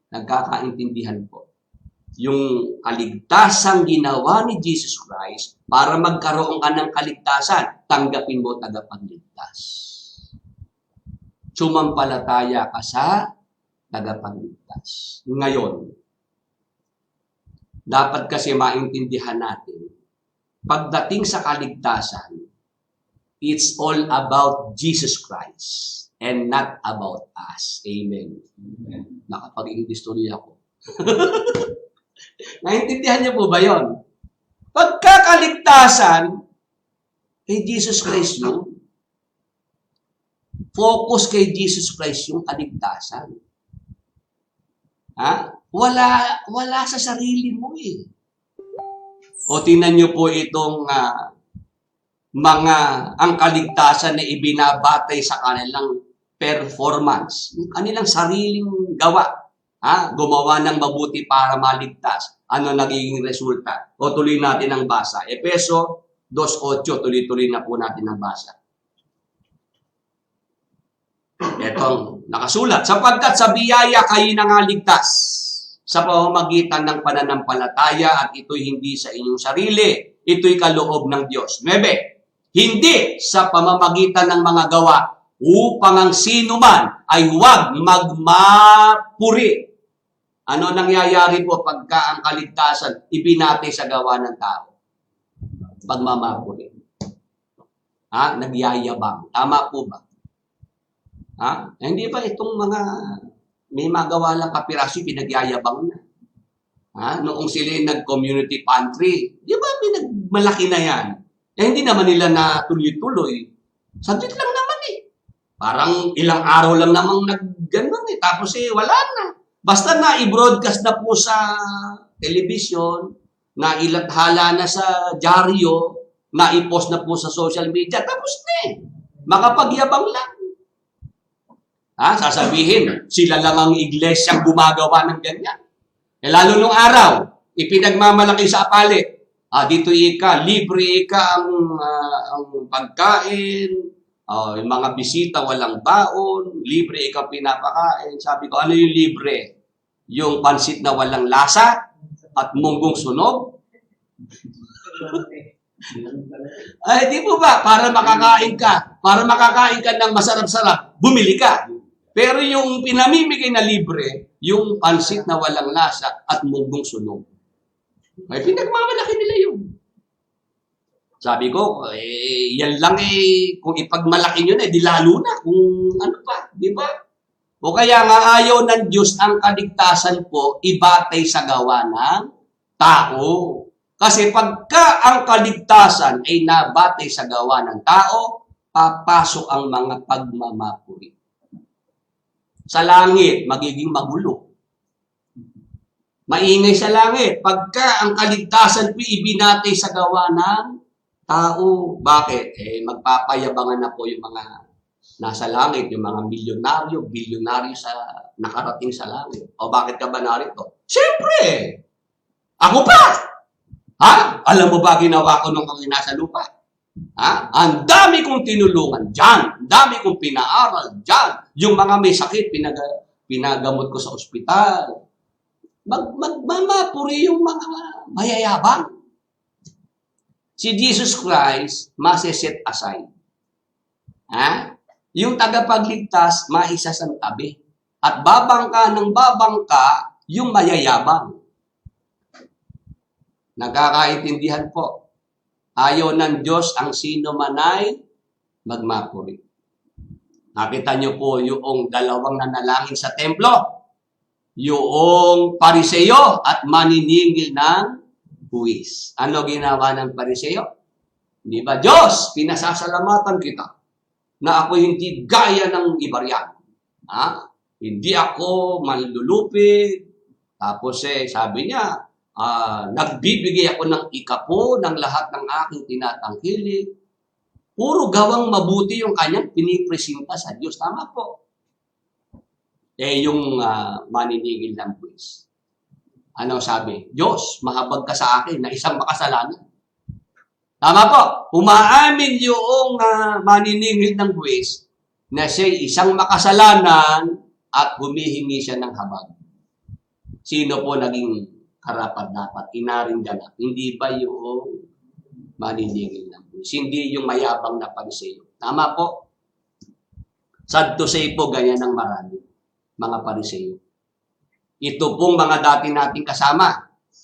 Nagkakaintindihan po. Yung kaligtasang ginawa ni Jesus Christ para magkaroon ka ng kaligtasan, tanggapin mo tagapagligtas. Sumampalataya ka sa tagapagligtas. Ngayon, dapat kasi maintindihan natin, pagdating sa kaligtasan, it's all about Jesus Christ and not about us. Amen. Nakapag-English tuloy ako. Naintindihan niyo po ba yun? Pagkakaligtasan, kay Jesus Christ yun. Focus kay Jesus Christ yung kaligtasan. Ha? Wala sa sarili mo eh. O tingnan niyo po itong ang kaligtasan na ibinabatay sa kanilang performance, kanilang sariling gawa. Gumawa ng mabuti para maligtas. Ano nagiging resulta? O tuloy natin ang basa. Efeso 2:8, tuloy-tuloy na po natin ang basa. Etong nakasulat, sapagkat sa biyaya kayo nangaligtas sa pamamagitan ng pananampalataya at ito'y hindi sa inyong sarili, ito'y kaloob ng Diyos. 9. Hindi sa pamamagitan ng mga gawa upang ang sino man ay huwag magmapuri. Ano nangyayari po pagka ang kaligtasan ibinati sa gawa ng tao? Pagmamapuri. Nagyayabang. Tama po ba? Hindi ba itong mga may magawa lang kapiraso, pinagyayabang na. Noong sila nag-community pantry, di ba pinagmalaki na yan? Hindi naman nila na tuloy-tuloy. Saglit lang naman eh. Parang ilang araw lang namang nag-ganon eh. Tapos wala na. Basta na i-broadcast na po sa television, na ilathala na sa dyaryo, na i-post na po sa social media, tapos na eh. Makapagyabang lang. Sasabihin, sila lang ang iglesyang gumagawa ng ganyan. Lalo nung araw, ipinagmamalaki sa apalit. Dito libre ang pagkain, yung mga bisita walang baon, libre ikaw pinapakain. Sabi ko, ano yung libre? Yung pansit na walang lasa at munggong sunog? Di po ba? Para makakain ka ng masarap-sarap, bumili ka. Pero yung pinamimigay na libre, yung pansit na walang lasa at munggong sunog. Ay, pinagmamalaki nila yun. Sabi ko, yan lang kung ipagmalaki nyo na, di lalo na kung ano pa, di ba? O kaya nga ayaw ng Diyos ang kaligtasan po ibatay sa gawa ng tao. Kasi pagka ang kaligtasan ay nabatay sa gawa ng tao, papasok ang mga pagmamapuri. Sa langit, magiging magulo. Maingay sa langit. Pagka ang kaligtasan po ibinatay sa gawa ng tao. Bakit? Magpapayabangan na po yung mga nasa langit, yung mga milyonaryo, bilyonaryo sa nakarating sa langit. O bakit ka ba narito? Siyempre! Ako pa! Alam mo ba ginawa ko nung ako nasa lupa? Ang dami kong tinulungan dyan. Ang dami kong pinaaral dyan. Yung mga may sakit, pinagamot ko sa ospital. Magmamapuri yung mga mayayabang. Si Jesus Christ, masiset aside. Yung tagapagligtas, maisasantabi. At babangka ng babangka, yung mayayabang. Nagkakaintindihan po. Ayaw ng Diyos ang sino man ay magmapuri. Nakita niyo po yung dalawang nanalangin sa templo. Yung Pariseo at maniningil ng buwis. Ano ginawa ng Pariseo? Di ba? Diyos, pinasasalamatan kita na ako hindi gaya ng iba riyan. Hindi ako manlulupig. Tapos sabi niya, nagbibigay ako ng ikapo ng lahat ng aking tinatangkilik. Puro gawang mabuti yung kanyang pinipresenta sa Diyos. Tama po. Yung maniningil ng buwis. Ano sabi? Diyos, mahabag ka sa akin na isang makasalanan. Tama po. Umaamin yung maniningil ng buwis na siya isang makasalanan at humihingi siya ng habag. Sino po naging karapat-dapat? Inaringgan. Hindi ba yung maniningil ng buwis? Hindi yung mayabang na Pariseo. Tama po. Sad to say po, ganyan ang marami. Mga Pariseo. Ito pong mga dati nating kasama.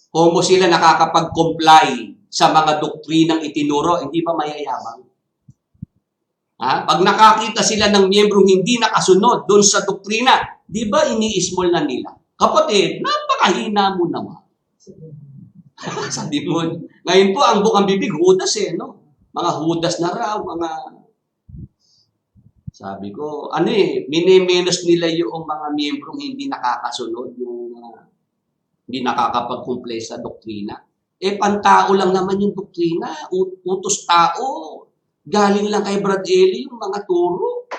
Kung sila nakakapag-comply sa mga doktrinang itinuro, hindi ba mayayabang? Pag nakakita sila ng miyembrong hindi nakasunod doon sa doktrina, di ba ini-small na nila? Kapatid, napakahina mo naman. Sabi mo, ngayon po ang bukang bibig, Judas no? Mga Judas na raw, mga... Sabi ko, minimenos nila yung mga miyembrong hindi nakakasunod, yung hindi nakakapag-comply sa doktrina. Pantao lang naman yung doktrina, utos tao. Galing lang kay Brad Eli yung mga turo.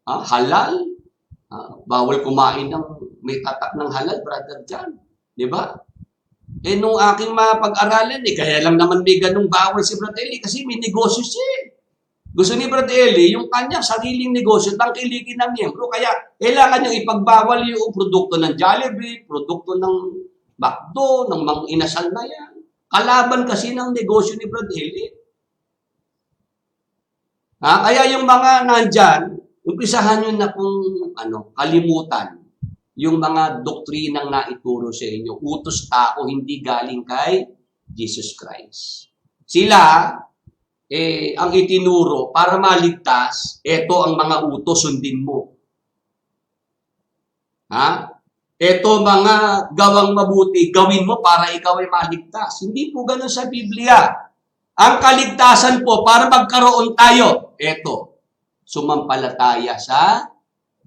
Halal. Bawal kumain ng may tatak ng halal, Brother John. Di ba? Nung aking mapag-aralan, kaya lang naman may ganung bawal si Brad Eli kasi may negosyo siya. Gusto ni Brad Eli, yung kanyang sariling negosyo, tangkilikin ng miyembro. Kaya, kailangan niyang ipagbawal yung produkto ng Jollibee, produkto ng McDo, ng mga inasal na yan. Kalaban kasi ng negosyo ni Brad Eli. Kaya yung mga nandyan, umpisahan nyo na pong kalimutan yung mga doktrinang naituro sa inyo. Utos tao, hindi galing kay Jesus Christ. Sila, ang itinuro para maligtas, ito ang mga utos, sundin mo. Ito mga gawang mabuti, gawin mo para ikaw ay maligtas. Hindi po ganun sa Biblia. Ang kaligtasan po, para magkaroon tayo, ito, sumampalataya sa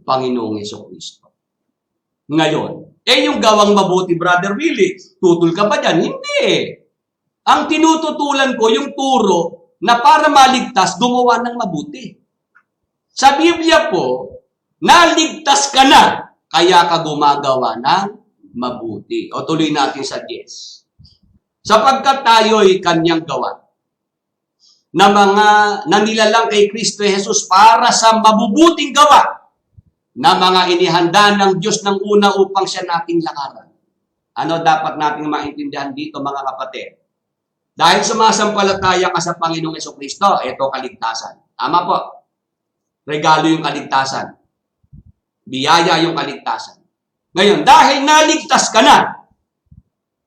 Panginoong Jesucristo. Ngayon, yung gawang mabuti, Brother Willie, tutul ka ba dyan? Hindi. Ang tinututulan ko, yung turo, na para maligtas, gumawa ng mabuti. Sa Biblia po, naligtas ka na, kaya ka gumagawa ng mabuti. O tuloy natin sa 10. Sapagkat tayo'y kanyang gawa, na mga nanilalang kay Kristo Jesus para sa mabubuting gawa, na mga inihanda ng Diyos ng una upang siya nating lakaran. Ano dapat nating maintindihan dito, mga kapatid? Dahil sumasampalataya ka sa Panginoong Jesucristo, ito kaligtasan. Tama po. Regalo yung kaligtasan. Biyaya yung kaligtasan. Ngayon, dahil naligtas ka na,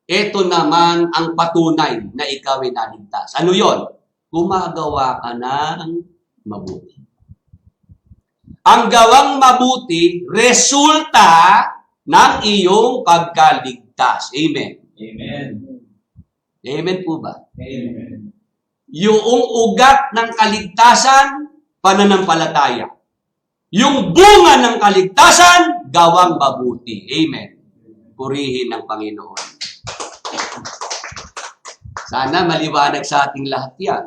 ito naman ang patunay na ikaw ay naligtas. Ano yon? Gumagawa ka ng mabuti. Ang gawang mabuti, resulta ng iyong pagkaligtas. Amen. Amen. Amen po ba? Amen. Yung ugat ng kaligtasan, pananampalataya. Yung bunga ng kaligtasan, gawang mabuti. Amen. Purihin ng Panginoon. Sana maliwanag sa ating lahat yan.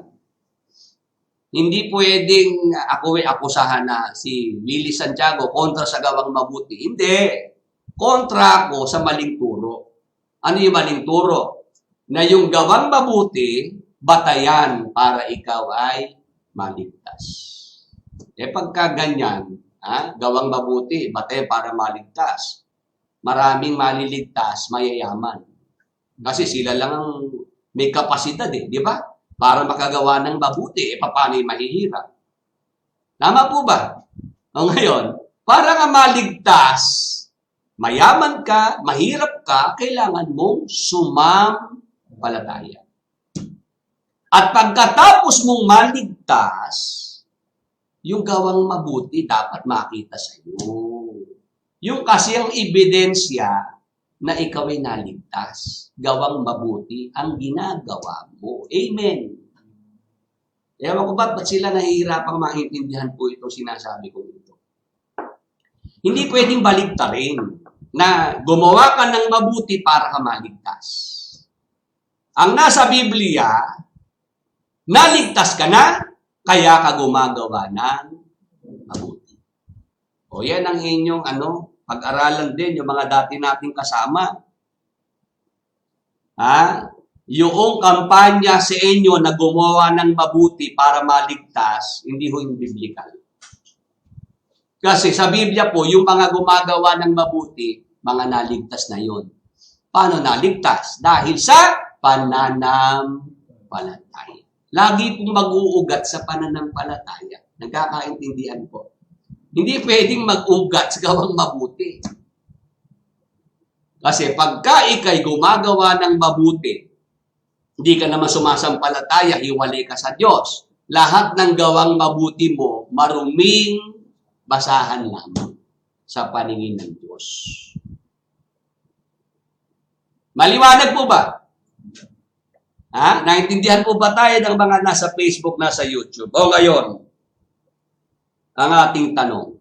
Hindi pwedeng ako ay akusahan na si Willie Santiago kontra sa gawang mabuti. Hindi. Kontra ako sa maling turo. Ano yung maling turo? Na yung gawang mabuti, batayan para ikaw ay maligtas. Pagka ganyan, gawang mabuti, batayan para maligtas. Maraming maliligtas, mayayaman. Kasi sila lang ang may kapasidad di ba? Para makagawa ng mabuti, paano yung mahihirap? Tama po ba? O ngayon, para nga maligtas, mayaman ka, mahirap ka, kailangan mong sumampalataya. At pagkatapos mong maligtas, yung gawang mabuti dapat makita sa iyo. Yung kasi ang ebidensya na ikaw ay naligtas. Gawang mabuti ang ginagawa mo. Amen. Ewan ko ba't sila nahihirapang maintindihan po itong sinasabi ko ito. Hindi pwedeng baligtarin na gumawa ka ng mabuti para ka maligtas. Ang nasa Biblia, naligtas ka na, kaya ka gumagawa ng mabuti. O yan ang inyong pag-aralan din, yung mga dati nating kasama. Yung kampanya sa inyo na gumawa ng mabuti para maligtas, hindi ho yung biblical. Kasi sa Biblia po, yung mga gumagawa ng mabuti, mga naligtas na yon. Paano naligtas? Dahil sa pananampalataya. Lagi pong mag-uugat sa pananampalataya. Nagkakaintindihan po. Hindi pwedeng mag-ugat sa gawang mabuti. Kasi pagka ikay gumagawa ng mabuti, hindi ka naman sumasampalataya, hiwalay ka sa Diyos. Lahat ng gawang mabuti mo, maruming basahan lamang sa paningin ng Diyos. Maliwanag po ba? Naintindihan po ba tayo ng mga nasa Facebook, nasa YouTube? O ngayon, ang ating tanong.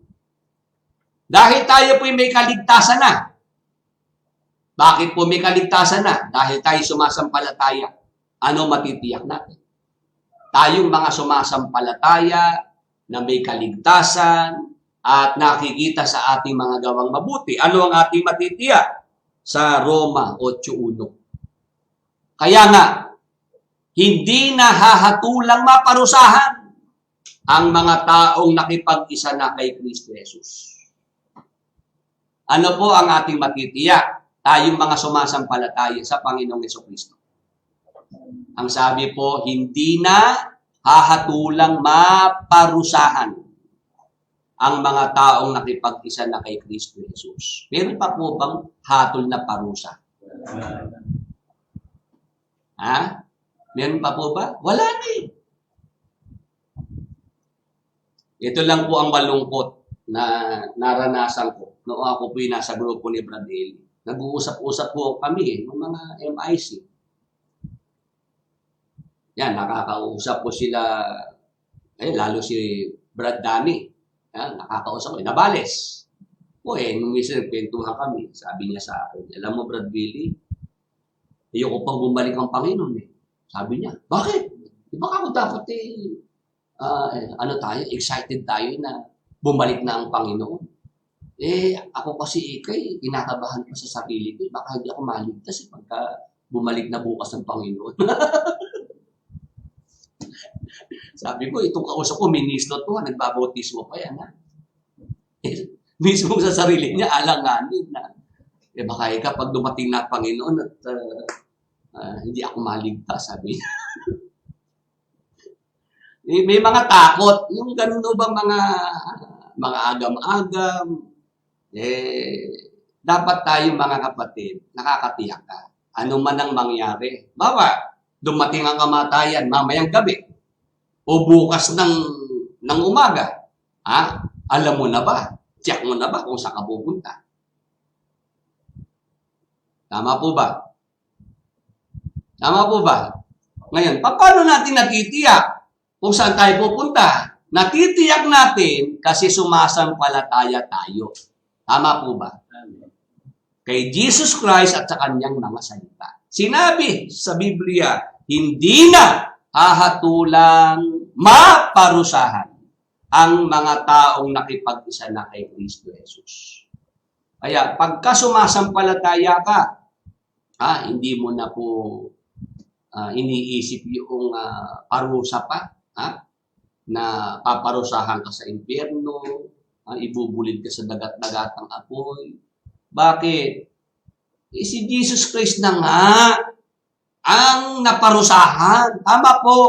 Dahil tayo po may kaligtasan na. Bakit po may kaligtasan na? Dahil tayo sumasampalataya. Ano matitiyak natin? Tayong mga sumasampalataya na may kaligtasan at nakikita sa ating mga gawang mabuti. Ano ang ating matitiyak? Sa Roma 8:1. Kaya nga, hindi na hahatulang maparusahan ang mga taong nakipag-isa na kay Kristo Jesus. Ano po ang ating matitiyak? Tayong mga sumasampalataya sa Panginoong Jesucristo. Ang sabi po, hindi na hahatulang maparusahan ang mga taong nakipag-isa na kay Kristo Jesus. Meron pa po bang hatol na parusa? Meron pa po ba? Wala na eh. Ito lang po ang malungkot na naranasan ko noong ako po yung nasa grupo ni Brad Eli. Nag-uusap-usap po kami ng mga MIC. Yan, nakakausap po sila, lalo si Brad Dani. Yan, nakakausap ko, Nabales. Nung minsan nagkwentuhan kami, sabi niya sa akin, alam mo Brad Billy, ayoko pang bumalik ang Panginoon eh. Sabi niya, bakit? Di ba ako dapat excited tayo na bumalik na ang Panginoon? Ako kasi kinakabahan pa sa sarili ko. Baka hindi ako maligtas pagka bumalik na bukas ang Panginoon. Sabi ko, itong kausap ko, ministro to, nagbabautismo pa yan. Mismo sa sarili niya, alanganin na. Baka kapag dumating na Panginoon at hindi ako maligtas, sabi niya. May mga takot. Yung ganun bang mga agam-agam, dapat tayo mga kapatid, nakakatiyak ka. Ano man ang mangyari. Bawa, dumating ang kamatayan mamayang gabi o bukas ng umaga. Alam mo na ba? Check mo na ba kung saan ka pupunta? Tama po ba? Tama po ba? Ngayon, paano natin natitiyak kung saan tayo pupunta? Natitiyak natin kasi sumasampalataya tayo. Tama po ba? Kay Jesus Christ at sa kanyang mga salita. Sinabi sa Biblia, hindi na hahatulang maparusahan ang mga taong nakipag-isa na kay Kristo Jesus. Kaya pagka sumasampalataya ka, hindi mo na po iniisip yung parusa pa, na paparusahan ka sa impyerno, ibubulid ka sa dagat-dagatang apoy. Bakit? Si Jesus Christ na nga ang naparusahan. Tama po.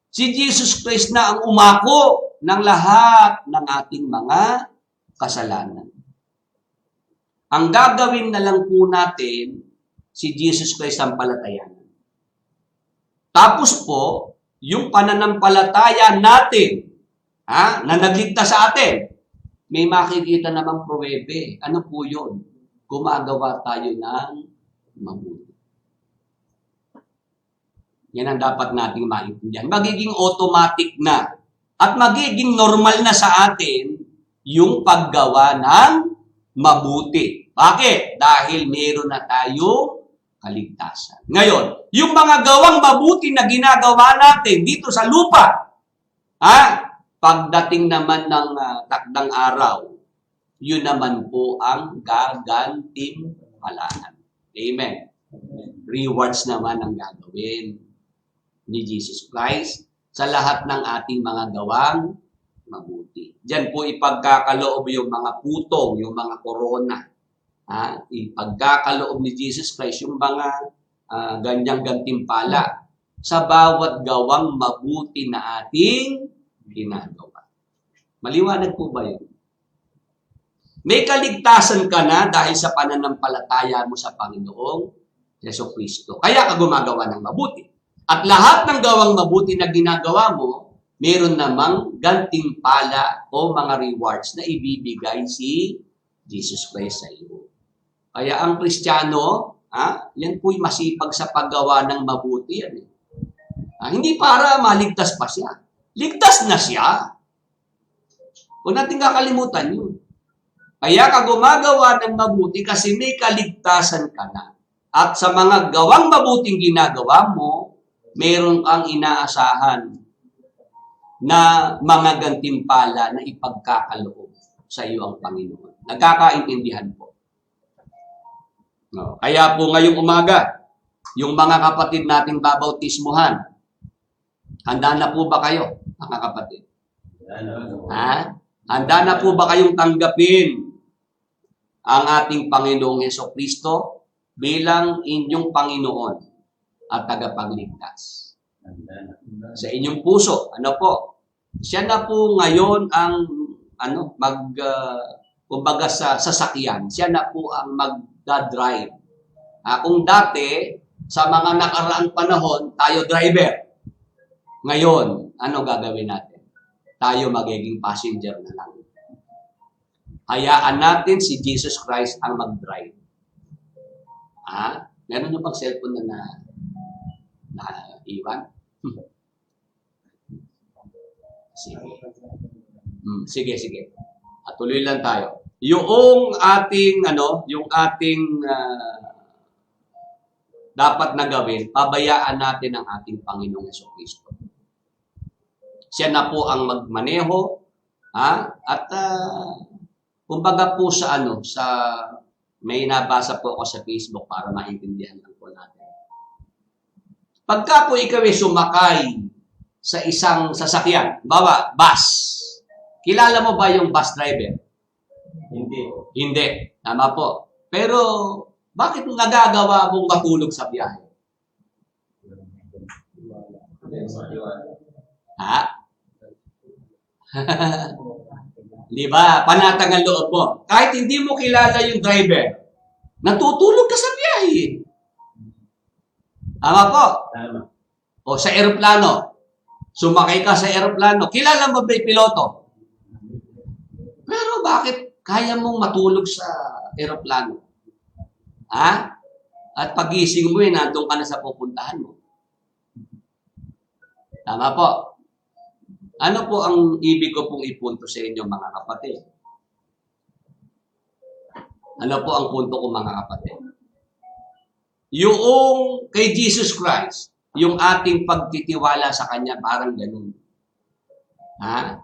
Si Jesus Christ na ang umako ng lahat ng ating mga kasalanan. Ang gagawin na lang po natin, si Jesus Christ ang palatayan. Tapos po, yung pananampalataya natin na nagligtas sa atin. May makikita namang pruwebe. Ano po yun? Gumagawa tayo ng mabuti. Yan ang dapat nating maintindihan. Magiging automatic na at magiging normal na sa atin yung paggawa ng mabuti. Bakit? Dahil meron na tayong kaligtasan. Ngayon, yung mga gawang mabuti na ginagawa natin dito sa lupa, pagdating naman ng takdang araw, yun naman po ang gagantimpalaan. Amen. Rewards naman ang gagawin ni Jesus Christ sa lahat ng ating mga gawang mabuti. Diyan po ipagkakaloob yung mga putong, yung mga korona. Ipagkakaloob ni Jesus Christ yung mga ganyang gantimpala sa bawat gawang mabuti na ating ginagawa. Maliwanag po ba yun? May kaligtasan ka na dahil sa pananampalataya mo sa Panginoong Jesucristo. Kaya ka gumagawa ng mabuti. At lahat ng gawang mabuti na ginagawa mo, meron namang gantimpala o mga rewards na ibibigay si Jesus Christ sa iyo. Kaya ang Kristiyano, yan po'y masipag sa paggawa ng mabuti. Yan. Hindi para maligtas pa siya. Ligtas na siya. Huwag natin kakalimutan yun. Kaya ka gumagawa ng mabuti kasi may kaligtasan ka na. At sa mga gawang mabuting ginagawa mo, meron kang inaasahan na mga gantimpala na ipagkakaloob sa iyo ang Panginoon. Nagkakaintindihan po. No. Kaya po ngayong umaga, yung mga kapatid nating babautismuhan, handa na po ba kayo, mga kapatid? Handa na po ba kayong tanggapin ang ating Panginoong Jesucristo bilang inyong Panginoon at tagapagligtas? Sa inyong puso, siya na po ngayon ang kumbaga sa sasakyan, siya na po ang magdadrive. Kung dati, sa mga nakaraang panahon, tayo driver. Ngayon, ano gagawin natin? Tayo magiging passenger na lang. Hayaan natin si Jesus Christ ang mag-drive. Meron na bang cellphone na iwan? Sige. At tuloy lang tayo. Yung ating dapat na gawin, pabayaan natin ang ating Panginoong Jesucristo. Siya na po ang magmaneho, at kumbaga po sa may nabasa po ako sa Facebook para maintindihan lang po natin. Pagka po ikaw ay sumakay sa isang sasakyan, bawa, bus. Kilala mo ba yung bus driver? Hindi. Tama po. Pero, bakit nagagawa mong matulog sa biyahe? Di ba? Panatag ang loob mo. Kahit hindi mo kilala yung driver, natutulog ka sa biyahe. Tama po? Tama. O sa eroplano, sumakay ka sa eroplano, kilala mo ba yung piloto? Pero bakit kaya mong matulog sa eroplano? At pagising mo, nandun ka na sa pupuntahan mo. Tama po. Ano po ang ibig ko pong ipunto sa inyo, mga kapatid? Ano po ang punto ko, mga kapatid? Yung kay Jesus Christ, yung ating pagtitiwala sa Kanya, parang ganun.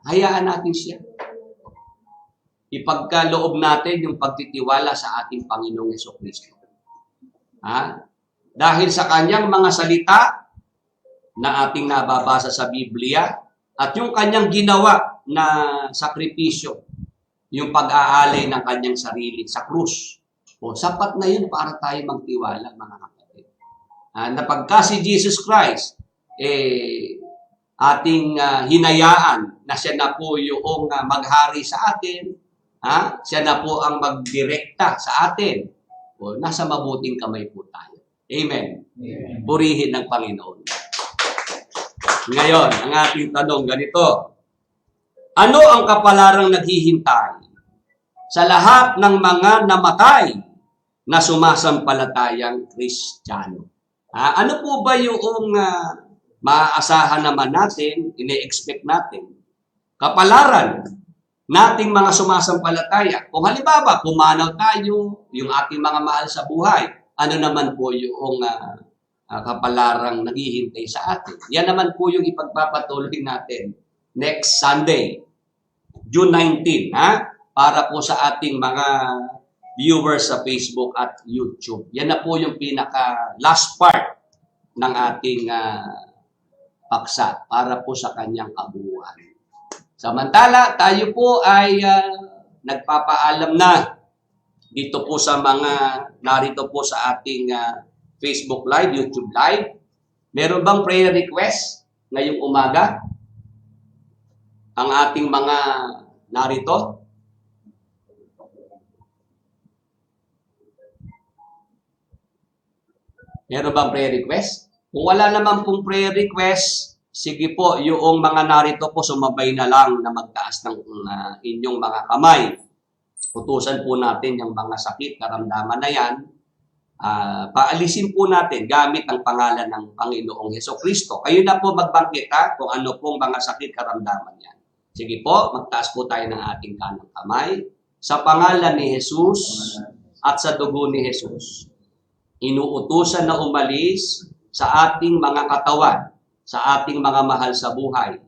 Hayaan natin siya. Ipagkaloob natin yung pagtitiwala sa ating Panginoong Jesucristo. Dahil sa Kanyang mga salita na ating nababasa sa Biblia, at yung Kanyang ginawa na sakripisyo, yung pag-aalay ng Kanyang sarili sa krus. Sapat na yun para tayo magtiwala, mga kapatid. Na pagka si Jesus Christ, ating hinayaan na siya na po yung maghari sa atin, siya na po ang magdirekta sa atin, nasa mabuting kamay po tayo. Amen. Amen. Purihin ng Panginoon. Ngayon, ang ating tanong ganito. Ano ang kapalarang naghihintay sa lahat ng mga namatay na sumasampalatayang Kristiyano? Ano po ba yung maaasahan naman natin, ine-expect natin? Kapalaran nating mga sumasampalataya. Kung halimbawa, pumanaw tayo, yung ating mga mahal sa buhay, ano naman po yung kapalarang naghihintay sa atin? Yan naman po yung ipagpapatuloy natin next Sunday, June 19, para po sa ating mga viewers sa Facebook at YouTube. Yan na po yung pinaka last part ng ating paksa para po sa kanyang kabuuan. Samantala, tayo po ay nagpapaalam na dito po sa mga narito po sa ating Facebook Live, YouTube Live. Meron bang prayer request ngayong umaga? Ang ating mga narito? Meron bang prayer request? Kung wala naman pong prayer request, sige po, yung mga narito po, sumabay na lang na magtaas ng inyong mga kamay. Utusan po natin yung mga sakit, karamdaman na yan. Paalisin po natin gamit ang pangalan ng Panginoong Hesukristo. Kayo na po magbanggit kung ano pong mga sakit, karamdaman yan. Sige po, magtaas po tayo ng ating kanang kamay. Sa pangalan ni Jesus at sa dugo ni Jesus, inuutusan na umalis sa ating mga katawan, sa ating mga mahal sa buhay,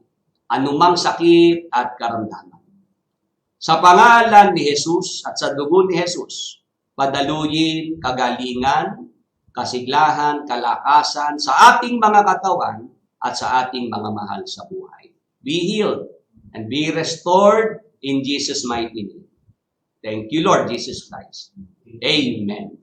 anumang sakit at karamdaman. Sa pangalan ni Jesus at sa dugo ni Jesus, padaluyin kagalingan, kasiglahan, kalakasan sa ating mga katawan at sa ating mga mahal sa buhay. Be healed and be restored in Jesus' mighty name. Thank you, Lord Jesus Christ. Amen.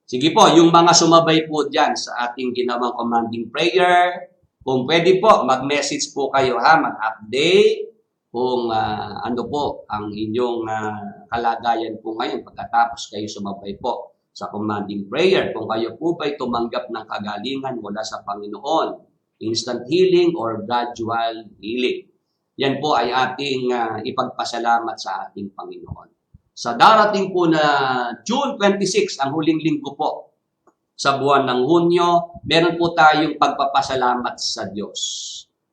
Sige po, yung mga sumabay po dyan sa ating ginawang commanding prayer, kung pwede po, mag-message po kayo mag-update kung ano po ang inyong kalagayan po ngayon pagkatapos kayo sumabay po sa commanding prayer. Kung kayo po ba'y tumanggap ng kagalingan mula sa Panginoon, instant healing or gradual healing. Yan po ay ating ipagpasalamat sa ating Panginoon. Sa darating po na June 26, ang huling linggo po sa buwan ng Hunyo, meron po tayong pagpapasalamat sa Diyos.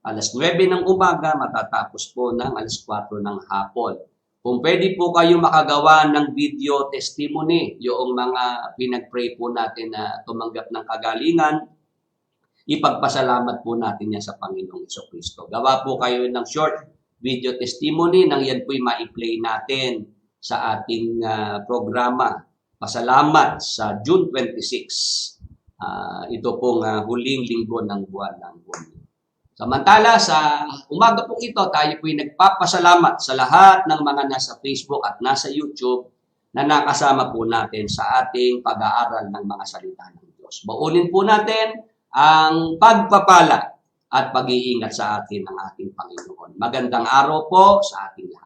Alas 9 ng umaga, matatapos po ng alas 4 ng hapon. Kung pwede po kayo makagawa ng video testimony, yung mga pinag-pray po natin na tumanggap ng kagalingan, ipagpasalamat po natin yan sa Panginoong Jesucristo. Gawa po kayo ng short video testimony nang yan po'y ma-play natin sa ating programa. Pasalamat sa June 26. Ito pong huling linggo ng buwan ng Hunyo. Samantala, sa umaga pong ito, tayo po'y nagpapasalamat sa lahat ng mga nasa Facebook at nasa YouTube na nakasama po natin sa ating pag-aaral ng mga salita ng Diyos. Baunin po natin ang pagpapala at pag-iingat sa atin ng ating Panginoon. Magandang araw po sa ating lahat.